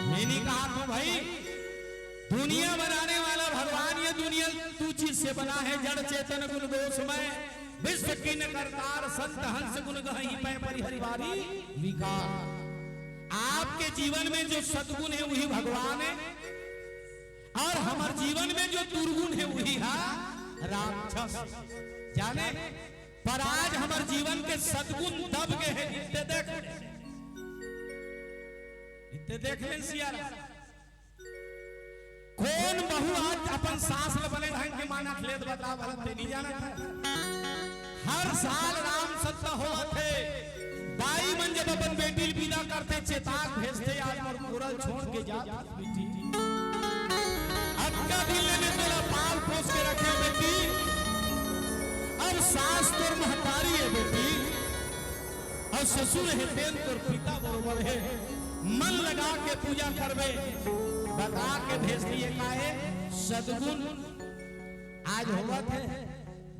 [SPEAKER 2] मैंने कहा तो भाई दुनिया बनाने वाला भगवान ये दुनिया तू चीज से बना है, जड़ चेतन गुण दोषमय विश्व की करतार संत हंस गुण गहि पै परिहरिवारी विकार। आपके जीवन में जो सद्गुण है वही भगवान है, और हमारे जीवन में जो दुर्गुण है वही है राक्षस। जाने पर आज हमारे जीवन के सद्गुण दब गए हैं। इतने देख ले सियारा। कौन बहु आज अपन सास ल बने ढंग के माना खेत बता भरत नहीं जाना था। हर साल राम सत्ता हुआ थे, दाई मन जब अपन बेटी विदा करते चेताक भेजते आज मोर कुरल छोड़ के जा बेटी। अक्का दिल ने तेरा पाल पोस के रखे बेटी, अब सास तोर महतारी है बेटी, और ससुर है तेन तोर पिता बरोबर है। मन लगा के पूजा करवे बता के भेज दिए काहे सद्गुण आज होगा थे।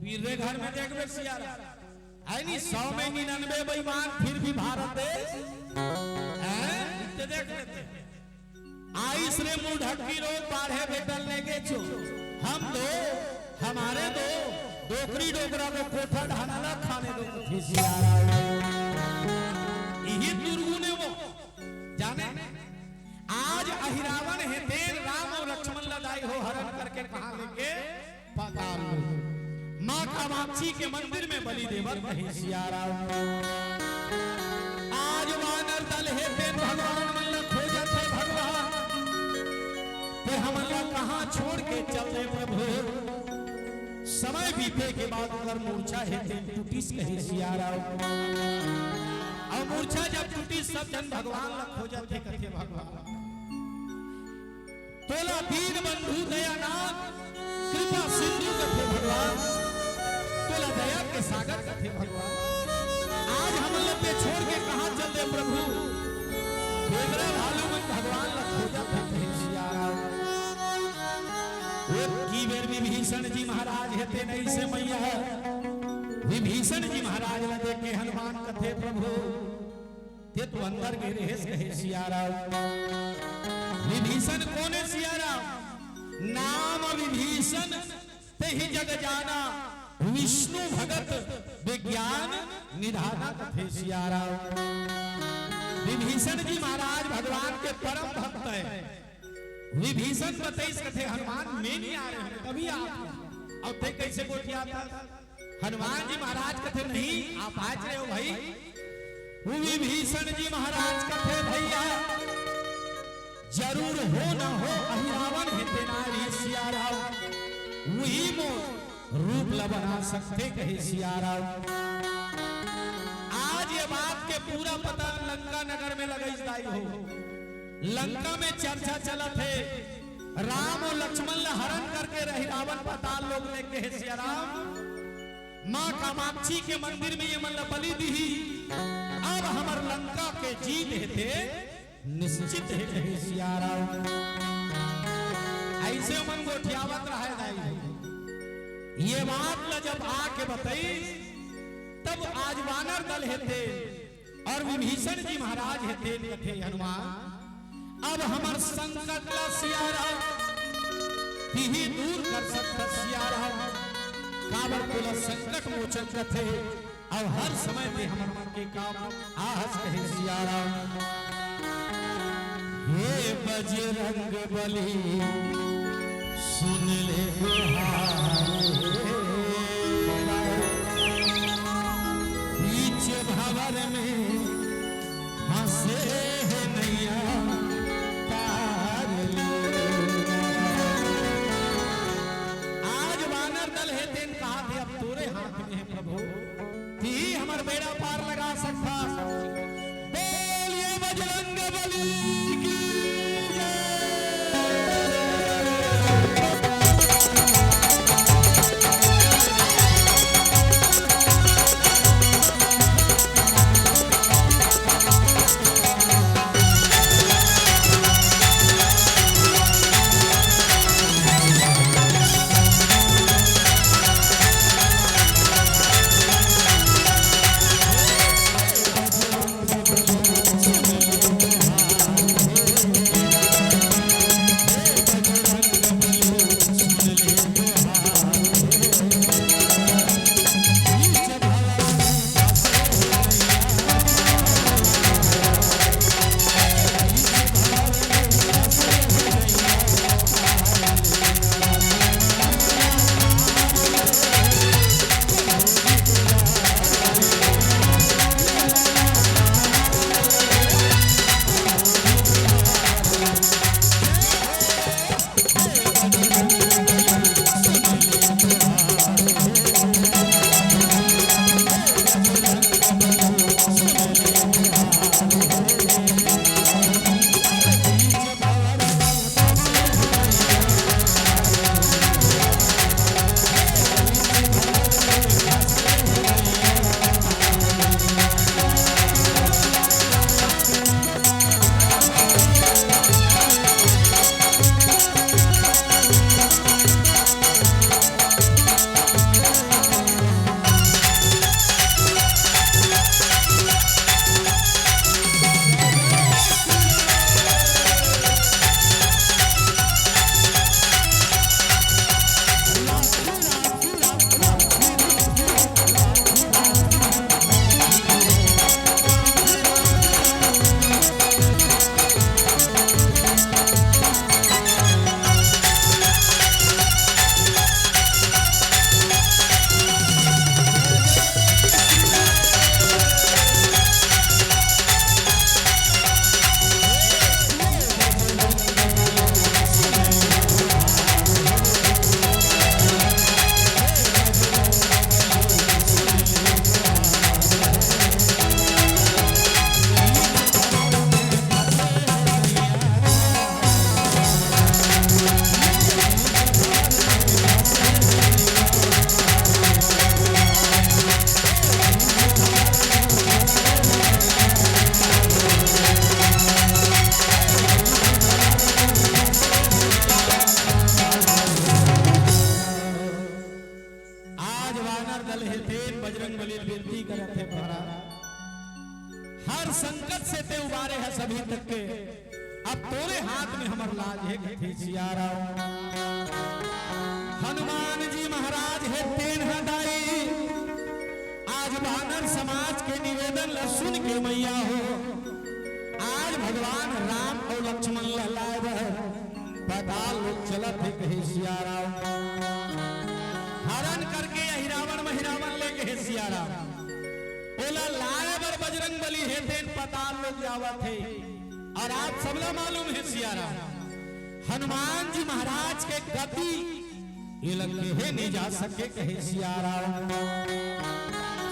[SPEAKER 2] वीर घर में देखबे सियारा है नहीं 100 में 99 बेईमान फिर भी भारत देश है। देख लेते आइस रे मुंह ढक्की रो बाढ़े बेटल लेके चो हम दो हमारे दो डोकरी डोकरा को कोठा ढाना खाने दो सियारा। यही दुर्गुण है वो जाने। आज अहिरावण है देर राम और लक्ष्मण लड़ाई हो हरण करके कहा लेके पाताल मां कामाक्षी के मंदिर में बलि देवर कहे सियारा। आज वानर दल है तेन भगवान मन खोजत है भगवान, ते हमला कहां छोड़ के चले प्रभु। समय बीते के बाद अगर मूर्छा है तेन टूटिस कहे सियारा। और मूर्छा जब टूटी सब जन भगवान ला खोजत है कथे भगवान। तोला दीन बंधु दयानाथ कृपा सिंधु कथे भगवान, तोला दया के सागर कथे भगवान। आज हम लोग पे छोड़ के कहां चलते प्रभु। बेगरा भालू मन भगवान ला खोजत है कहे सियारा। वो की बेर विभीषण जी महाराज हेते नहीं से मैया। विभीषण जी महाराज ने देखे हनुमान कथे प्रभु ते तो अंदर गिरे है कहे सियारा। विभीषण कोने सियारा नाम विभीषण ते ही जग जाना, विष्णु भगत विज्ञान निधाना कथे सियारा। विभीषण जी महाराज भगवान के परम भक्त है। विभीषण बताइस कथे हनुमान में नहीं आ रहे हैं कभी आप और ते कैसे गोठिया था। हनुमान जी महाराज कथे नहीं आप आज रहे हो भाई। विभीषण जी महाराज कथे भैया जरूर हो न हो अहिरावण है नारी सियारा। वही मोर रूप ला बना सकते कहे सियारा। आज ये बात के पूरा पता लंका नगर में लगाई दाई हो। लंका में चर्चा चला थे राम और लक्ष्मण ला हरण करके रही रावण पाताल लोग लेके है सियारा। मां कामाक्षी के मंदिर में ये मन बलि दी। अब हमार लंका के जीत थे निश्चित है कहे सियारा। ऐसे मन गोठियावत रहे दाई। ये बात ला जब आके बताई तब आज वानर दल हेते और विभीषण जी महाराज हेते कथे हनुमान अब हमार संकट ला सियारा ही दूर कर सकता सियारा। काबर कोला संकट मोचन कथे अब हर समय पे हमार मन के काम आहस कहे सियारा।
[SPEAKER 1] हे बजरंग बली सुन ले गुहार, बीच भंवर में हंसे है नैया पार ले। आज वानर दल है तेन कहा थे अब तोरे हाथ में है प्रभु, ती हमार बेड़ा पार लगा सकता। बोलिए बजरंग बली की हर संकट से ते उबारे है सभी तक के, अब तोरे हाथ में हमर लाज है कथे सियारा। हनुमान जी महाराज है तेन हदाई, आज वानर समाज के निवेदन ल सुन के मैया हो, आज भगवान राम और लक्ष्मण लहलाए पाताल लोग चलत है कहे सियारा। हरण करके हिरावण महिरावण लेके है सियारा, बोला लाए बर बजरंग बली है तेन पाताल लोग जावत है। और आप सबला मालूम है सियारा हनुमान जी महाराज के गति ये लगे है नहीं जा सके कहे सियारा।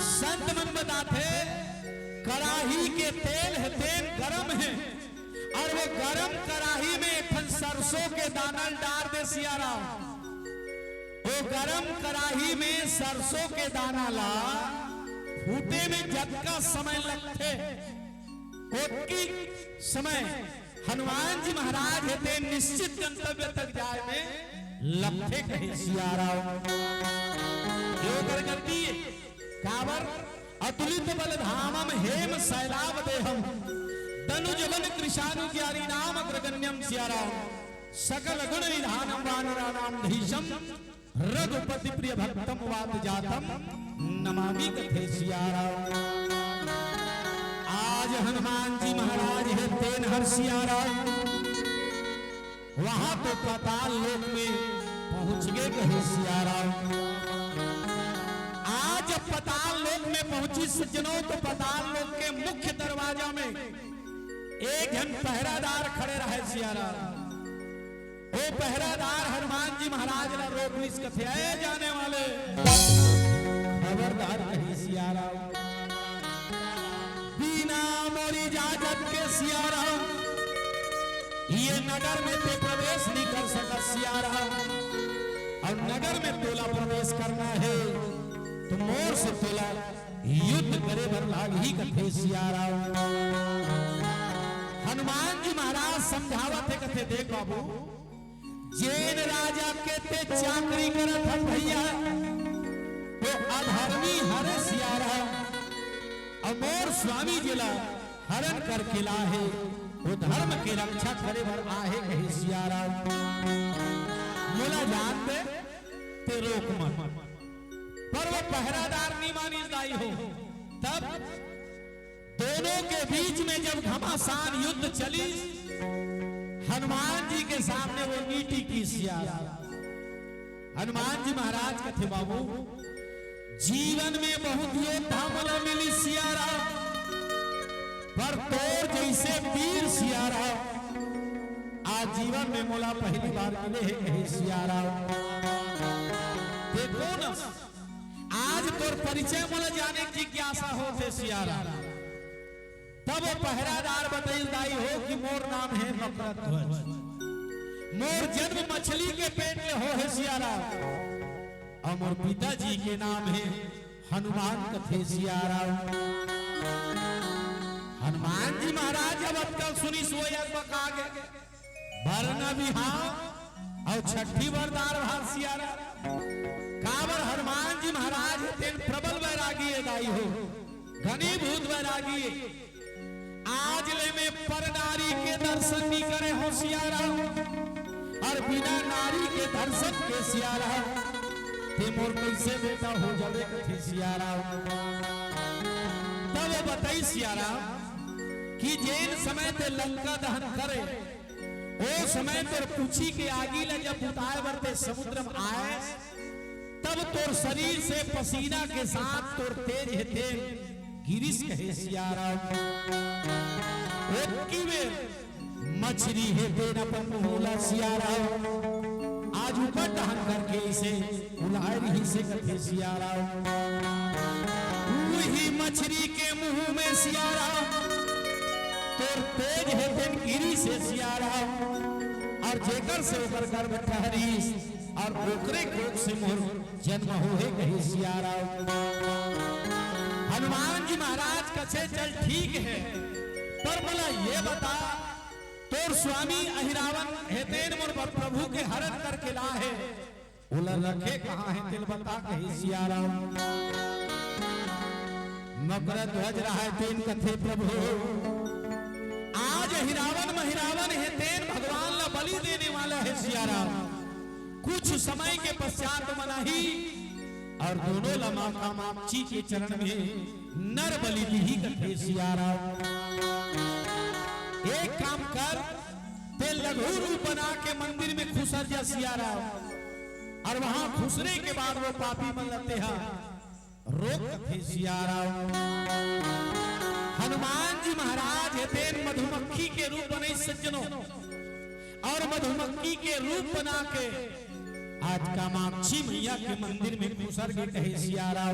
[SPEAKER 1] संत मन बताते कड़ाही के तेल है तेल गरम है, और वो गरम कड़ाही में एक सरसों के दाना डाल दे सियारा। वो गरम कड़ाही में सरसों के दाना ला फूटे में जब का समय लगते ओटकी समय हनुमान जी महाराज हेते निश्चित गंतव्य तक जाए में लपटे कहे सियारा। योगर गति कावर अतुलित बल धामम हेम शैलाव देहम तनुजवन कृशानु ज्ञानी नाम अग्रगण्यम सियारा। सकल गुण निधानम वानरा नाम धीशम रघुपति प्रिय भक्तम वात जातम नमामि कथे सियारा। आज हनुमान जी महाराज है तेन हर्षियारा, वहां तो पाताल लोक में पहुंच गए कहे सियारा। आज जब पाताल लोक में पहुंची सज्जनों, तो पाताल लोक के मुख्य दरवाजा में एक जन पहरादार खड़े रहे सियारा। वो पहरादार हनुमान जी महाराज ला रोक इस कथे आए जाने वाले खबरदार कही सियारा, बिना मोरी इजाजत के सियारा ये नगर में ते प्रवेश नहीं कर सका सियारा। और नगर में तोला प्रवेश करना है तो मोर से तोला युद्ध करे बर लाग ही कथे सियारा। हनुमान जी महाराज समझावत है कथे देख बाबू, जैन राजा के ते चाकरी करत हम भैया तो अधर्मी हरे सियारा, और मोर स्वामी जिला हरण करके लाहे वो धर्म की रक्षा करे बर आहे कहे सियारा। मोला जान दे ते रोक मत, पर वो पहरादार नहीं मानी दाई हो। तब दोनों के बीच में जब घमासान युद्ध चली, हनुमान जी के सामने वो नीति की सियारा। हनुमान जी महाराज कथे बाबू, जीवन में बहुत योद्धा मला मिली सियारा, पर तोर जैसे वीर सियारा आज जीवन में मोला पहली बार मिले है कहे सियारा। देखो न आज तोर परिचय मोला जाने की जिज्ञासा होते सियारा। तब वो पहरादार बताइल दाई हो कि मोर नाम है मकरध्वज, मोर जन्म मछली के पेट में हो है सियारा, और मोर पिताजी के नाम है हनुमान कथे सियारा। हनुमान जी महाराज जब अक्कल सुनी सोयक बका गए भरना भी हाँ और छठी बरदार भार सियारा। काबर हनुमान जी महाराज तेन प्रबल वैरागी दाई हो, घनीभूत वैरागी। आज ले में पर नारी के दर्शन नहीं करे हो सियारा, और बिना नारी के दर्शन के सियारा ते मोर कैसे बेटा हो जावे कथे सियारा। तब वो बताई सियारा कि जैन समय ते लंका दहन करे, ओ समय तोर पूछी के आगी ल जब उताए बरते समुद्र में आए, तब तोर शरीर से पसीना के साथ तोर तेज है तेल गिरिश कहे सियारा। की बेर मछली है तेन अपन मुहला सियारा, आज ऊपर दहन करके इसे उलाए रही से कथे सियारा। वही मछली के मुंह में सियारा तोर तेज है तेन गिरी से सियारा, और जेकर से ऊपर गर्भ ठहरीस, और ओकरे कोख से मोर जन्म हो है कहे सियारा। हनुमान जी महाराज कछे चल ठीक है, पर मला ये बता तोर स्वामी अहिरावण है तेन मोर प्रभु के हरण करके ला है, उलर रखे कहाँ है तिल बता कहे सियारा। मकरध्वज रहा है तेन कथे प्रभु, आज हिरावन महिरावन है तेन भगवान ला बलि देने वाला है सियारा। कुछ समय के पश्चात मनाही और दोनों लमा कामाक्षी के चरण में नर बलि दी कथे सियारा। एक काम कर, ते लघु रूप बना के मंदिर में खुसर जा सियारा, और वहां खुसरे के बाद वो पापी मन लगते हैं रोक कथे सियारा। हनुमान जी महाराज तेन मधुमक्खी के रूप बने सज्जनों, और मधुमक्खी के रूप बना के आज कामाक्षी मैया के मंदिर में घुसर के कहे सियारा।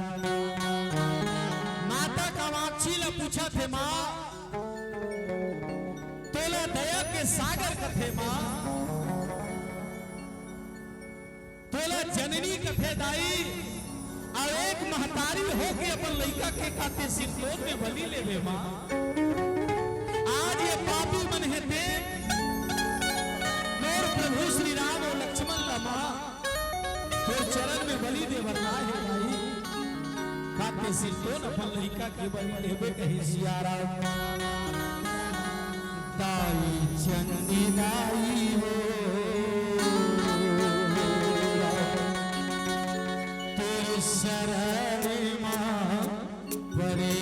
[SPEAKER 1] माता कामाक्षी ला पूछा थे माँ तोला दया के सागर कथे माँ, तोला जननी कथे दाई, और एक महतारी हो के अपन लड़का के काते सिरतोड़ में बलि लेवे माँ। आज ये पापी मन है ते मोर प्रभु श्री राम और लक्ष्मण लमा तो चरण में बलि दे वरना है भाई, काते सिरतोड़ अपन लड़का के बलि लेवे कहे सियारा। दाई चंदी दाई हो शरण मां परे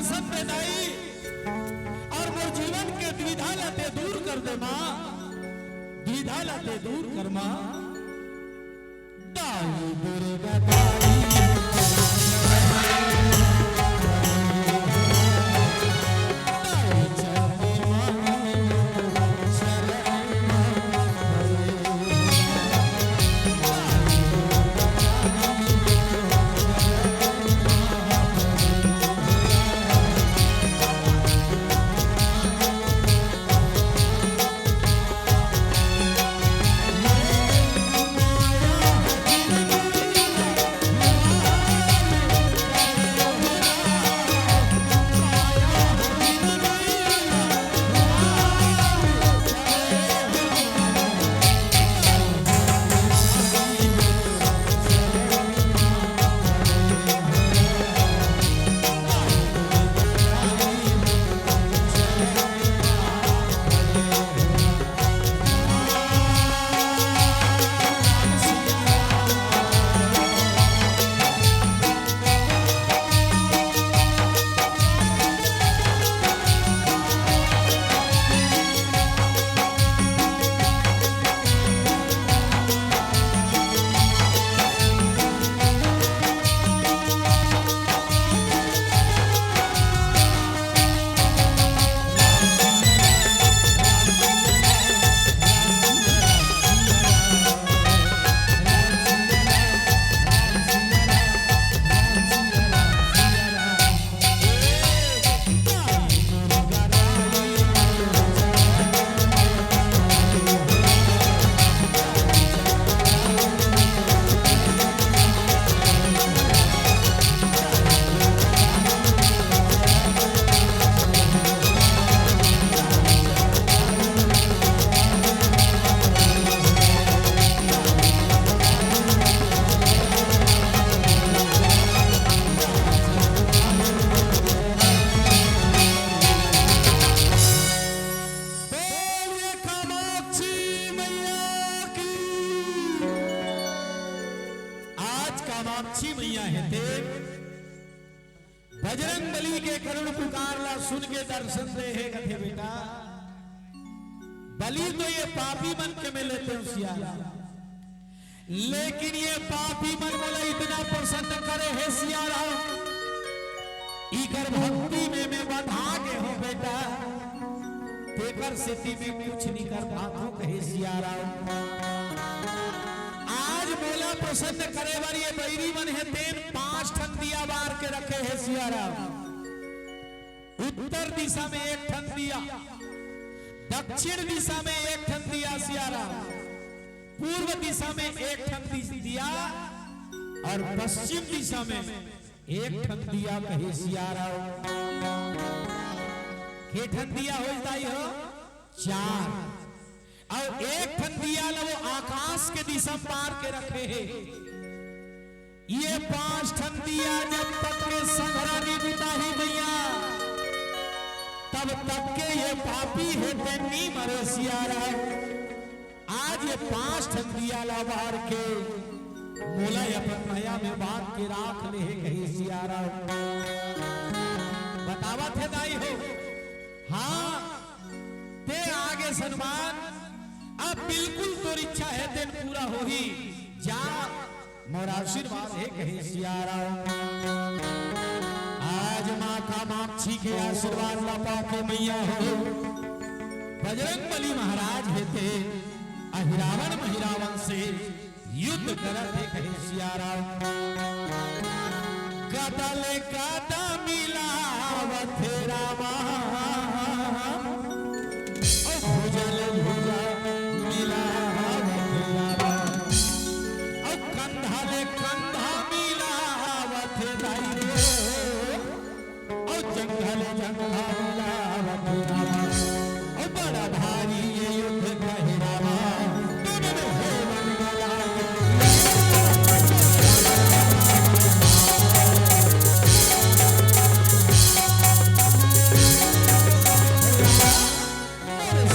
[SPEAKER 1] दर्शन दे दाई और मोर जीवन के द्विधा लाते दूर कर दे माँ, द्विधा लाते दूर कर माँ। दाई दुर्गा दाई कामाक्षी मैया हेते बजरंग बली के करुण पुकारला सुन के दर्शन दे हे कथे बेटा बलि तो ये पापी मन के में लेते सियारा, लेकिन ये पापी मन बोला इतना प्रसन्न करे है सियारा, इकर भक्ति में बढ़ा के हो बेटा तेकर सिद्धि में कुछ नहीं कर पाता कहे सियारा। आज बोला प्रसन्न करे वाली ये बैरी मन है तेन 5 ठन दिया बार के रखे है सियारा। उत्तर दिशा में 1 ठन दिया, दक्षिण दिशा में 1 ठन दिया सियारा, पूर्व दिशा में 1 ठन दिया और पश्चिम दिशा में 1 ठन दिया कहे सियारा। के ठन दिया हो जाई हो 4 और 1 ठन दिया लो आकाश के दिशा पार के रखे है। ये 5 ठन दिया जब तक के संघरा नहीं बिताही भैया तब तक के ये पापी है तेनी मरे सियारा। आज ये 5 ठन दिया ला बार के मोला अपन नया में बात के राख ले कही सियारा। बतावा थे दाई हो हाँ ते आगे सन्मान अब बिल्कुल तो इच्छा है तेन पूरा हो ही जा मोर आशीर्वाद है कहे सियारा। आज माँ कामाक्षी के आशीर्वाद लपा के मैया हो बजरंग बली महाराज हेते अहिरावण महिरावण से युद्ध करत है कहे सियारा। कदल कदा मिलावत रामा भुजल भुजा मिलावत रामा और कंधा ले कंधा मिलावत दाई रे और जंगल जंगल मिलावत रामा और बड़ा भारी ये युद्ध कहे रामा दोनों में हो मंगला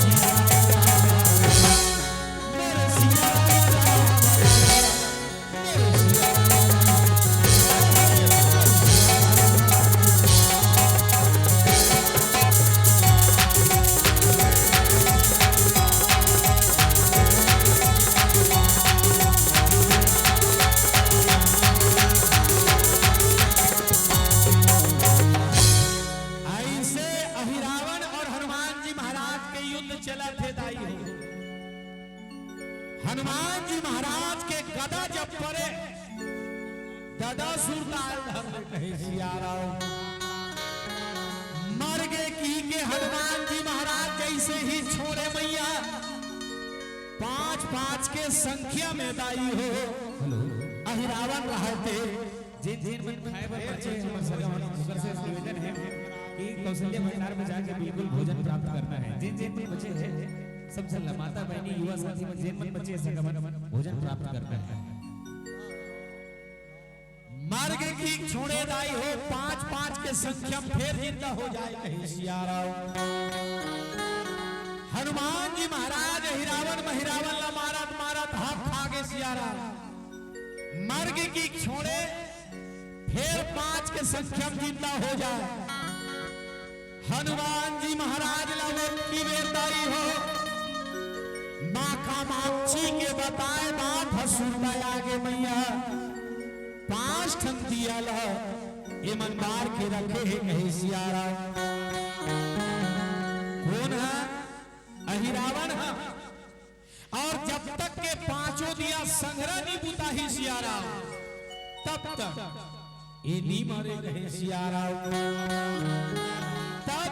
[SPEAKER 1] Yes. कहे सिया राम। मर्गे की के हनुमान जी महाराज जैसे ही छोड़े मैया, 5-5 के संख्या में दाई हो अहिरावण रहते।
[SPEAKER 2] जिन जिन मन खाए बर बचे हमर सगवन ऊपर से निवेदन है कि कौशल्य भंडार में जाके बिल्कुल भोजन प्राप्त करना है। जिन जिन मन बचे हैं सब जन माता बहनी युवा साथी मन जिन मन बचे सगवन भोजन प्राप्त करना है।
[SPEAKER 1] मार्ग की छोड़े दाई हो 5-5 के संख्या में फिर जिंदा हो जाए कहे सिया राम। हनुमान जी महाराज हिरावन महिरावन ला मारत मारत हाथ खागे सिया राम। मार्ग की छोड़े फिर 5 के संख्या में जिंदा हो जाए। हनुमान जी महाराज ला की वेरदाई हो माँ कामाक्षी के बताए बात हसुर आगे मैया 5 ठन दिया ला ईमानदार के रखे है कहे सिया राम। कौन है? अहिरावण है। और जब तक के 5 दिया संग्रह नहीं बुता ही सिया राम, तब तक ये नहीं मारे कहे सिया राम। तब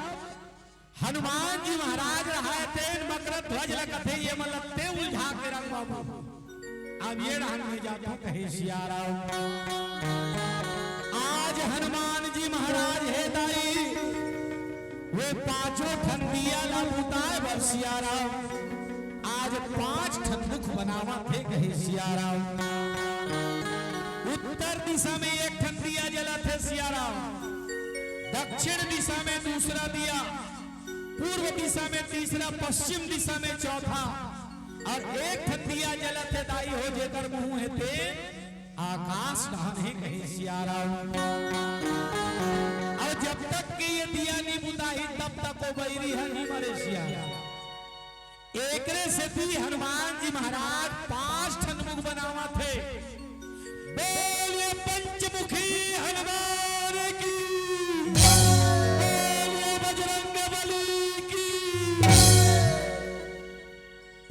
[SPEAKER 1] हनुमान जी महाराज रहा तेन मकर ध्वज लगते ये मलते उलझा के रंग बाबू अब ये रहन में जाता कहे सिया राम। आज हनुमान जी महाराज है दाई वे 5 ठन दिया ला बुताए बर सिया राम। आज 5 ठन मुख बनावा थे कहे सिया राम। उत्तर दिशा में 1 ठन दिया जला थे सिया राम, दक्षिण दिशा में दूसरा दिया, पूर्व दिशा में तीसरा, पश्चिम दिशा में चौथा, और 1 ठन दिया जलत है दाई हो जेकर मुंह है ते आकाश नहन है कहे सिया राम। और जब तक कि ये दिया नहीं बुताही तब तक वो बैरी है नहीं मरे सिया। एकरे से भी हनुमान जी महाराज 5 ठन मुख बनावा थे। बोले पंचमुखी हनुमान की, बोले बजरंग बली की।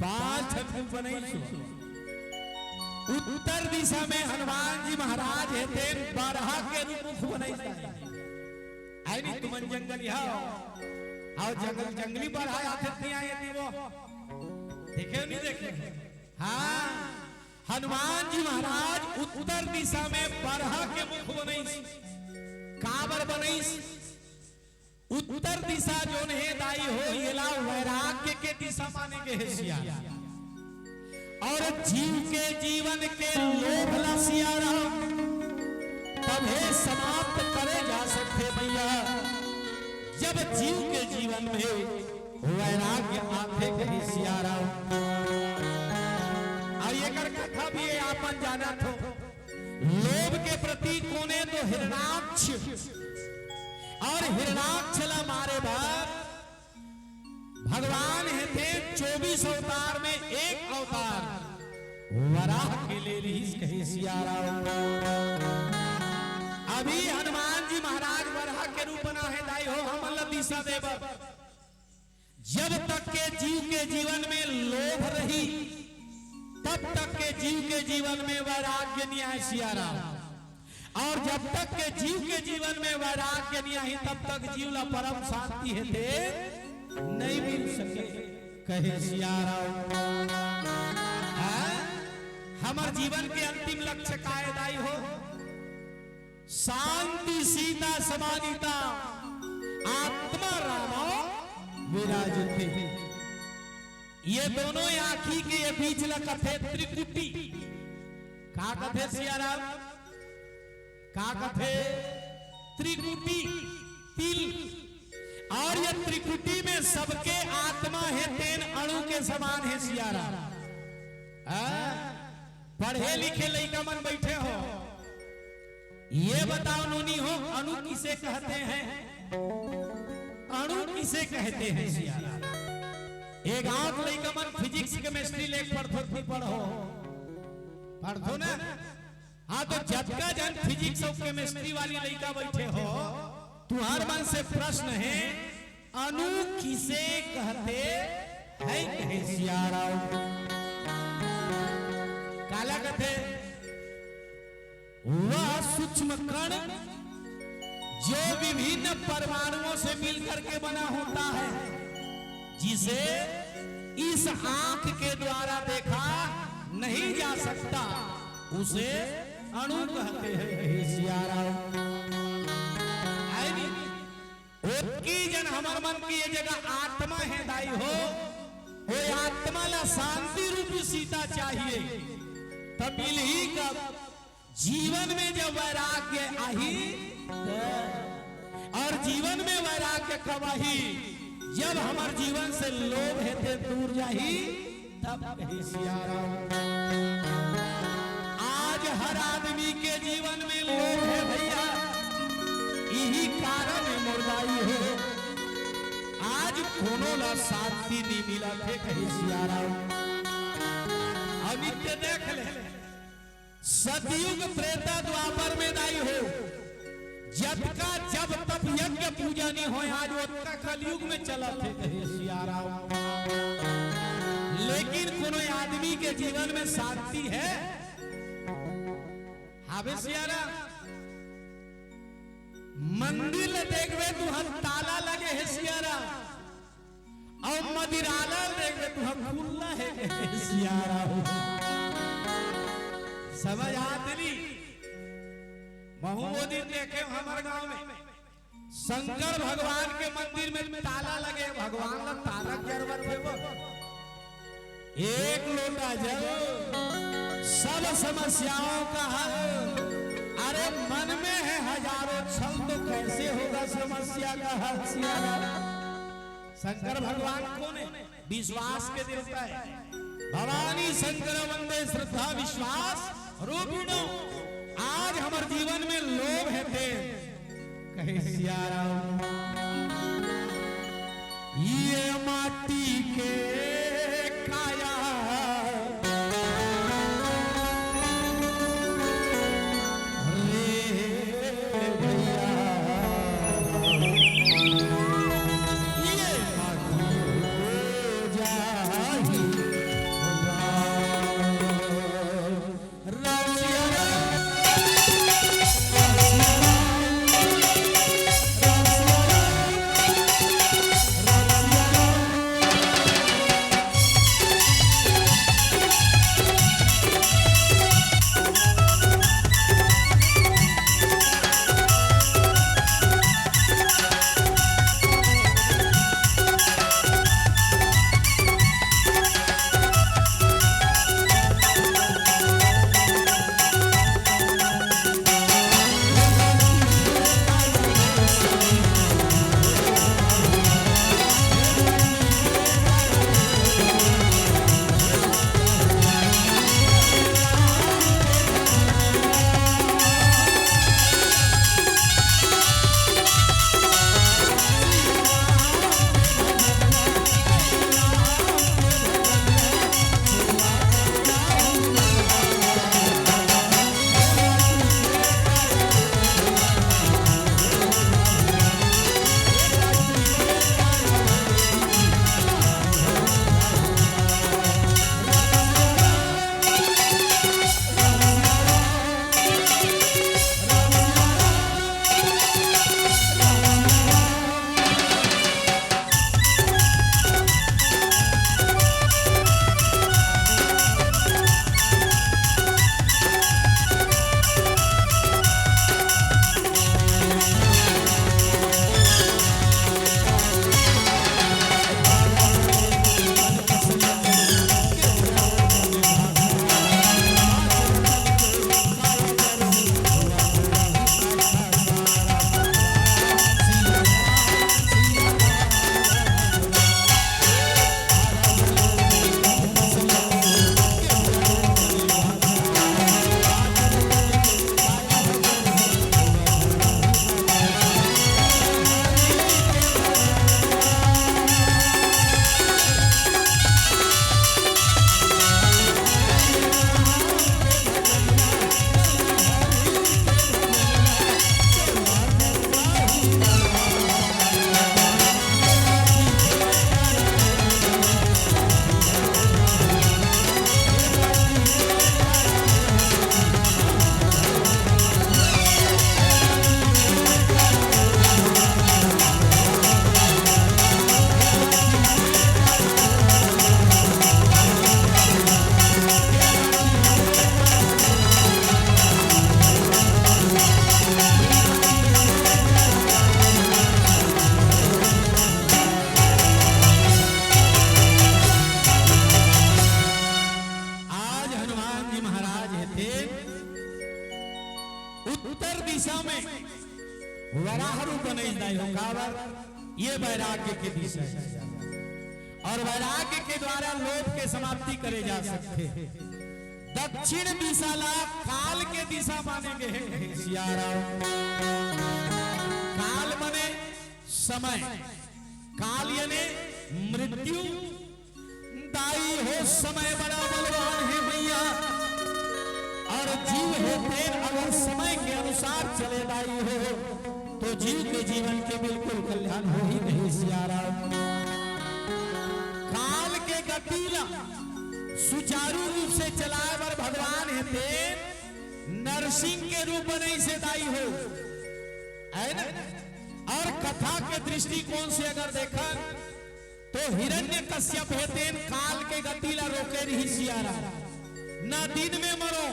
[SPEAKER 1] 5 ठन बनाई। उत्तर दिशा में हनुमान जी महाराज है ते 12 के मुख बनाई। आई नहीं तुम जंगल आओ जंगल जंगली बढ़ा आते आए थी वो देखे नहीं देखे। हाँ हनुमान जी महाराज उत्तर दिशा में 12 के मुख बनई। काबर बनई? उत्तर दिशा जो है दाई हो ये ला वैराग्य के दिशा माने के है सिया। और जीव के जीवन के लोभ ला सिया राम तबे समाप्त करे जा सकते भैया जब जीव के जीवन में वैराग्य आते कहे सिया राम। और ये कर कथा भी आपन जाना थो लोभ के प्रति कोने तो हिरणाक्ष, और हिरणाक्ष ला मारे बाप भगवान है थे 24 अवतार में एक अवतार वराह के ले ली कहे सिया राम। अभी हनुमान जी महाराज वराह के रूप बना है दाई हो हम अल्लाह दिशा देव। जब तक के जीव के जीवन में लोभ रही तब तक के जीव के जीवन में वैराग्य नहीं आए सिया राम। और जब तक के जीव के जीवन में वैराग्य नहीं आई तब तक जीव ला परम शांति है थे नहीं मिल सके कहे सिया राम। हमार जीवन के अंतिम लक्ष्य कायदाई हो शांति सीता समानिता आत्मा रामो विराजते। ये दोनों आंखी के ये बीच ला कथे त्रिकुटी का कथे सिया राम का कथे त्रिकुटी तिल। और ये त्रिकुटी में सबके आत्मा है तेन अणु के समान है सिया राम। पढ़े लिखे लइका मन बैठे हो ये बताओ नोनी हो अणु किसे कहते हैं? अणु किसे कहते हैं सिया राम? एक गांव लइका मन फिजिक्स केमिस्ट्री ले पढ़ो ना। हाँ तो जबका जन फिजिक्स और केमिस्ट्री वाली लइका बैठे हो तुम्हार मन से प्रश्न है अणु किसे कहते हैं कहे सिया राम? काला कहते वह सूक्ष्म कण
[SPEAKER 2] जो विभिन्न परमाणुओं से मिलकर के बना होता है, जिसे इस आंख के द्वारा देखा नहीं जा सकता, उसे अणु कहते हैं। सियाराम की जन हमर मन की ये जगह आत्मा है दाई हो, वो आत्मा ला शांति रूपी सीता चाहिए, तब मिल ही कब जीवन में जब वैराग्य आही, और जीवन में वैराग्य कब आही, जब हमार जीवन से लोभ हेते दूर जाही, तब कही सियाराम। आज हर आदमी के जीवन में लोभ है भैया, यही कारण है मुर्दाई हो। आज कोनो ला शांति नहीं मिला थे, कही सियाराम। अनित्य देख ले, सतयुग त्रेता द्वापर में दाई हो, जब का जब तब यज्ञ पूजा नहीं हो, आज वो कलयुग में चला थे, कही सियाराम। लेकिन कोनो आदमी के जीवन में शांति है, हावे सियाराम। मंदिर देखवे तुहर ताला लगे है सियाराम, और मदिराला देखवे तुहर खुला है सियाराम। समझ आती महू दिन देखे हमारे गांव में शंकर भगवान के मंदिर में ताला लगे, भगवान का ताला जरूरत है वो एक लोटा जल सब समस्याओं का हल। अरे मन में है हजारों छल, तो कैसे होगा समस्या का हल सियाराम। शंकर भगवान कौन है? विश्वास के देवता है। भवानी शंकर वंदे श्रद्धा विश्वास रूपिणो। आज हमारे जीवन में लोभ है थे, कहे सियाराम। ये माटी के काया घोड़ा बने दाई हो कावर ये वैराग्य के दिशा है और वैराग्य के द्वारा लोभ के समाप्ति करे जा सकते हैं। दक्षिण दिशा ला काल के दिशा मानेंगे काल माने समय, काल यानी मृत्यु। दाई हो समय बड़ा बलवान है भैया और जीव होते अगर समय के अनुसार चले दाई हो तो जीव के जीवन के बिल्कुल कल्याण हो ही नहीं सियाराम। काल के गतिला सुचारू रूप से चलाए बर भगवान है नरसिंह के रूप नहीं से दाई हो है ना। और कथा के दृष्टिकोण से अगर देखा तो हिरण्यकश्यप हेतेन काल के गतिला रोके रही सियारा। न दिन में मरो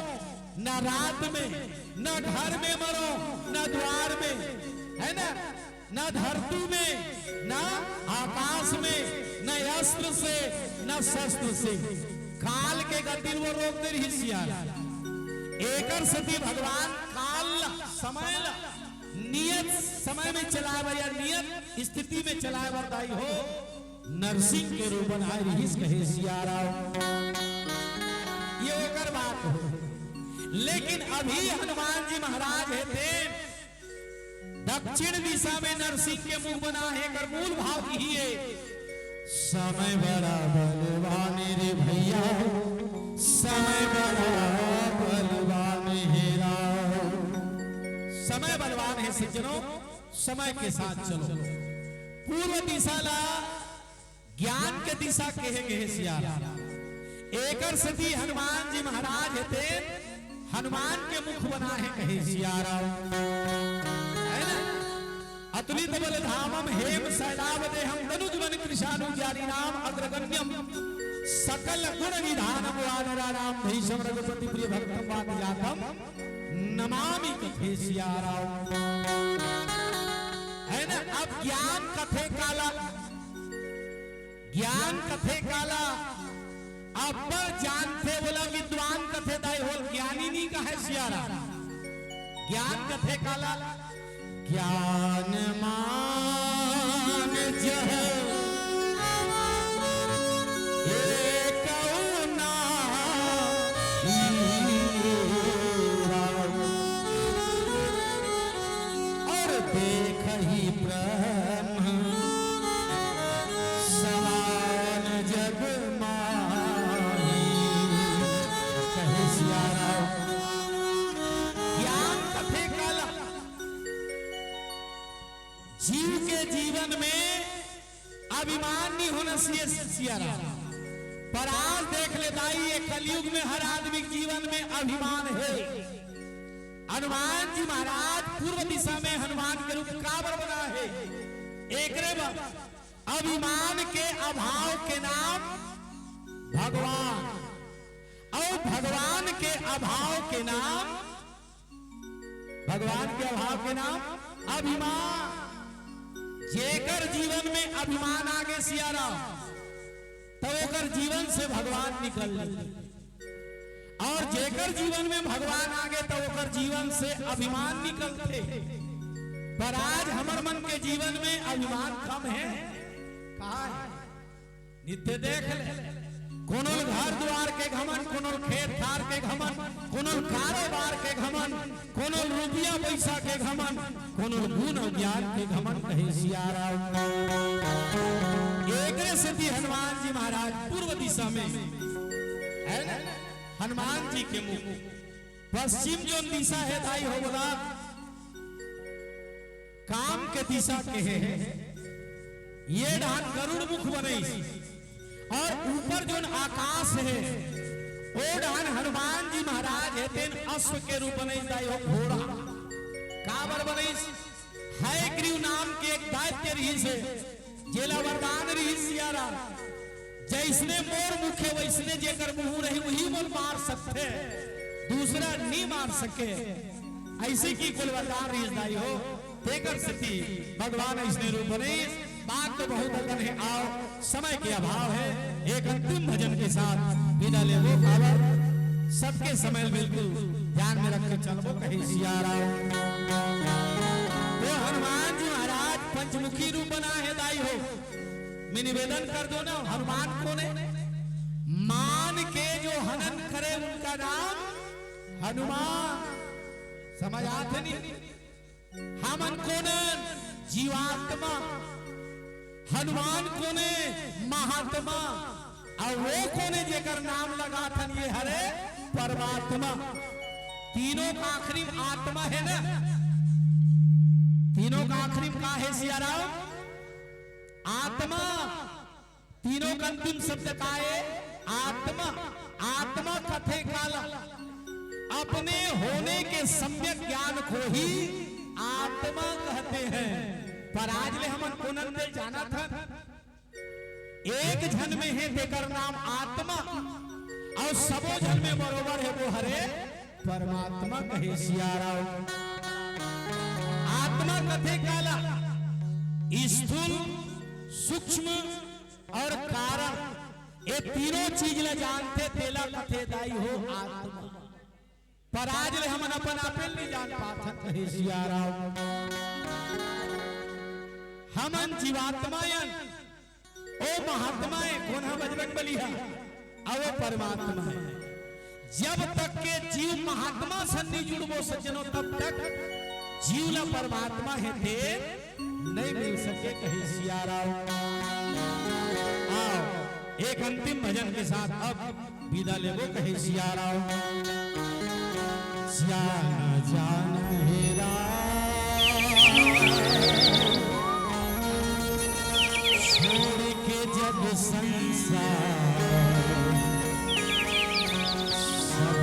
[SPEAKER 2] न रात में, न घर में मरो न द्वार में, है ना, न धरती में न आकाश में, न अस्त्र से न शस्त्र से। काल के गति वो रोकते रही सियारा। एकर सती भगवान काल समय नियत समय में चलाए या नियत स्थिति में चलाए बरदाई हो नरसिंह के रूप बनाए रही कहे सियारा। ये ओकर बात हो। लेकिन अभी हनुमान जी महाराज है थे दक्षिण दिशा में नरसिंह के मुख बना है कर मूल भाव ही है समय बड़ा बलवान रे भैया, समय बड़ा बलवान है राम। समय बलवान है सज्जनों, समय के साथ चलो। पूर्व दिशा ला ज्ञान के दिशा कहेंगे सियारा। एकर सती हनुमान जी महाराज थे हनुमान के मुख बना है कहे सियारा, है ना। अतुलित बल धामम हेम सैलावदे हम तनुज मन कृषानु जारी नाम अग्रगण्यम सकल गुण निधानम वानरा नाम भीषम रघुपति प्रिय भक्तम वात जातम नमामि कथे सियारा, है ना। अब ज्ञान कथे काला, ज्ञान कथे काला अब जानते बोला विद्वान कथे दाई हो ज्ञानी नहीं का है सियारा। ज्ञान कथे काला ज्ञान मान जह और देख ही ब्रह्म समान जग जीव के जीवन में अभिमान नहीं होना चाहिए सियारा। पर आज देख ले दाई ये कलयुग में हर आदमी के जीवन में अभिमान है। हनुमान जी महाराज पूर्व दिशा में हनुमान के रूप काबर बना है। एक अभिमान के अभाव के नाम भगवान और भगवान के अभाव के नाम, भगवान के अभाव के नाम अभिमान। जेकर जीवन में अभिमान आगे सियारा तो ओकर जीवन से भगवान निकल जाते और जेकर जीवन में भगवान आगे तो ओकर जीवन से अभिमान निकलते। पर आज हमर मन के जीवन में अभिमान कम है। कहा है नित्य देख ले कोनो घर द्वार के घमन, कोनो खेत खार के घमन, कोनो कारोबार के घमन, कोनो रुपया पैसा के घमन, कोनो गुण ज्ञान के घमन कहे सियारा। एक सती हनुमान जी महाराज पूर्व दिशा में है ना। हनुमान जी के मुख पश्चिम जो दिशा है दाई हो बोला काम के दिशा के है। ये डान गरुड़ मुख बने और ऊपर जो आकाश है वो डान हनुमान जी महाराज है तेन अश्व के रूप बने दाई हो घोड़ा काबर बने है। ग्रीव नाम के एक दैत्य रही से जेला वरदान रही सियारा। जैसने मोर मुखे वैसने जेकर मुंह रही वही मोर मार सकते, दूसरा नहीं मार सके। ऐसे की कुल वरदान रही दाई हो तेकर स्थिति भगवान ऐसने रूप बने। बात तो बहुत अगन है, आओ समय के अभाव है। एक अंतिम भजन के साथ विदा ले वो खबर सबके समय बिल्कुल ध्यान में रख के चलो कहीं सियारा। तो हनुमान ये निवेदन कर दो ना, हनुमान कौन है? मान के जो हनन करे उनका नाम हनुमान। समझ आते नहीं? हमन कौन? जीवात्मा। हनुमान कौन? महात्मा। और वो कौन है जेकर नाम लगा था ये हरे परमात्मा। तीनों का आखिरी आत्मा है ना, तीनों का आखिरी का है सियाराम? आत्मा। तीनों का अंतिम शब्द का है आत्मा। आत्मा कथे काला, अपने होने के सम्यक ज्ञान को ही आत्मा कहते हैं। पर आज ले हमन कोनन दे जाना था, एक जन में है तेकर नाम आत्मा, और सबो जन में बरोबर है वो हरे परमात्मा कहे सियाराम। आत्मा कथे काला, स्थूल, सूक्ष्म और कारण, ये तीनों चीज ले जानते तेला कथे दाई हो आत्मा। पर आज ले हमन अपन आपे नहीं जान पाथन कहे सियाराम। हमन जीवात्मायन, ओ महात्मा है कौन है? बजरंग बली है, और वो परमात्मा है। जब तक के जीव महात्मा सन्नी जुड़बो सज्जनों, तब तक जीव ला परमात्मा है थे नहीं मिल सके कहे सियाराम। आओ एक अंतिम भजन के साथ अब विदा लेबो कहे सियाराम। जाना जाना हेरा छोड़ के जब संसार सब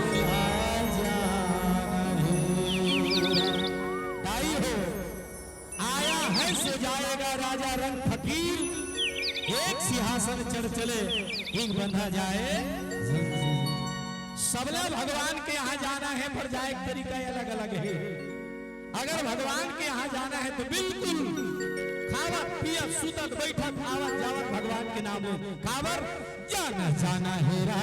[SPEAKER 2] ताई हो आया है सो जाएगा राजा रंग फकीर। एक सिंहासन चढ़ चले एक बंधा जाए। सबला भगवान के यहाँ जाना है, पर जाए तरीका अलग अलग है। अगर भगवान के यहाँ जाना है तो बिल्कुल खावत पियत सुतत बैठत आवत जावत भगवान के नाम में काबर जाना जाना हेरा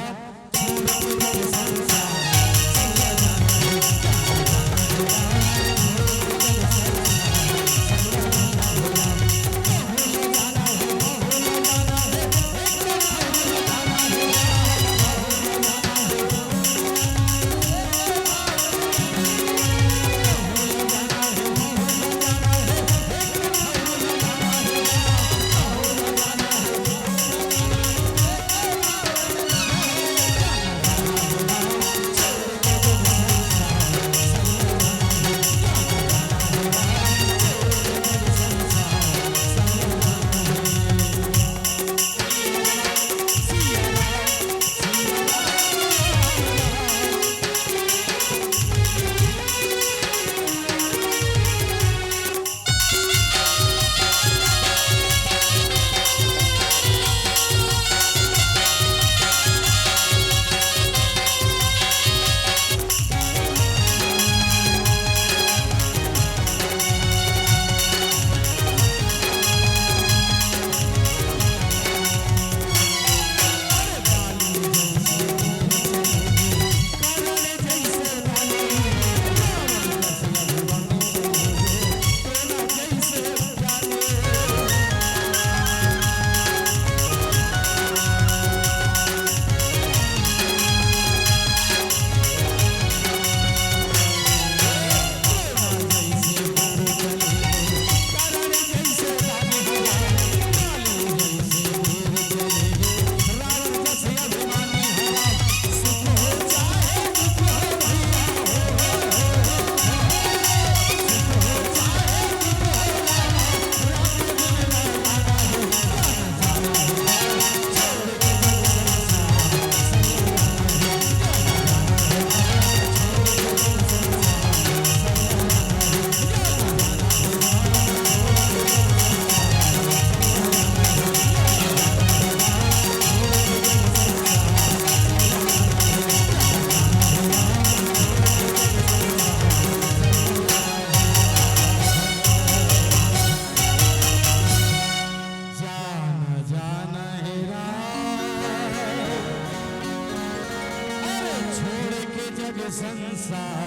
[SPEAKER 2] संसार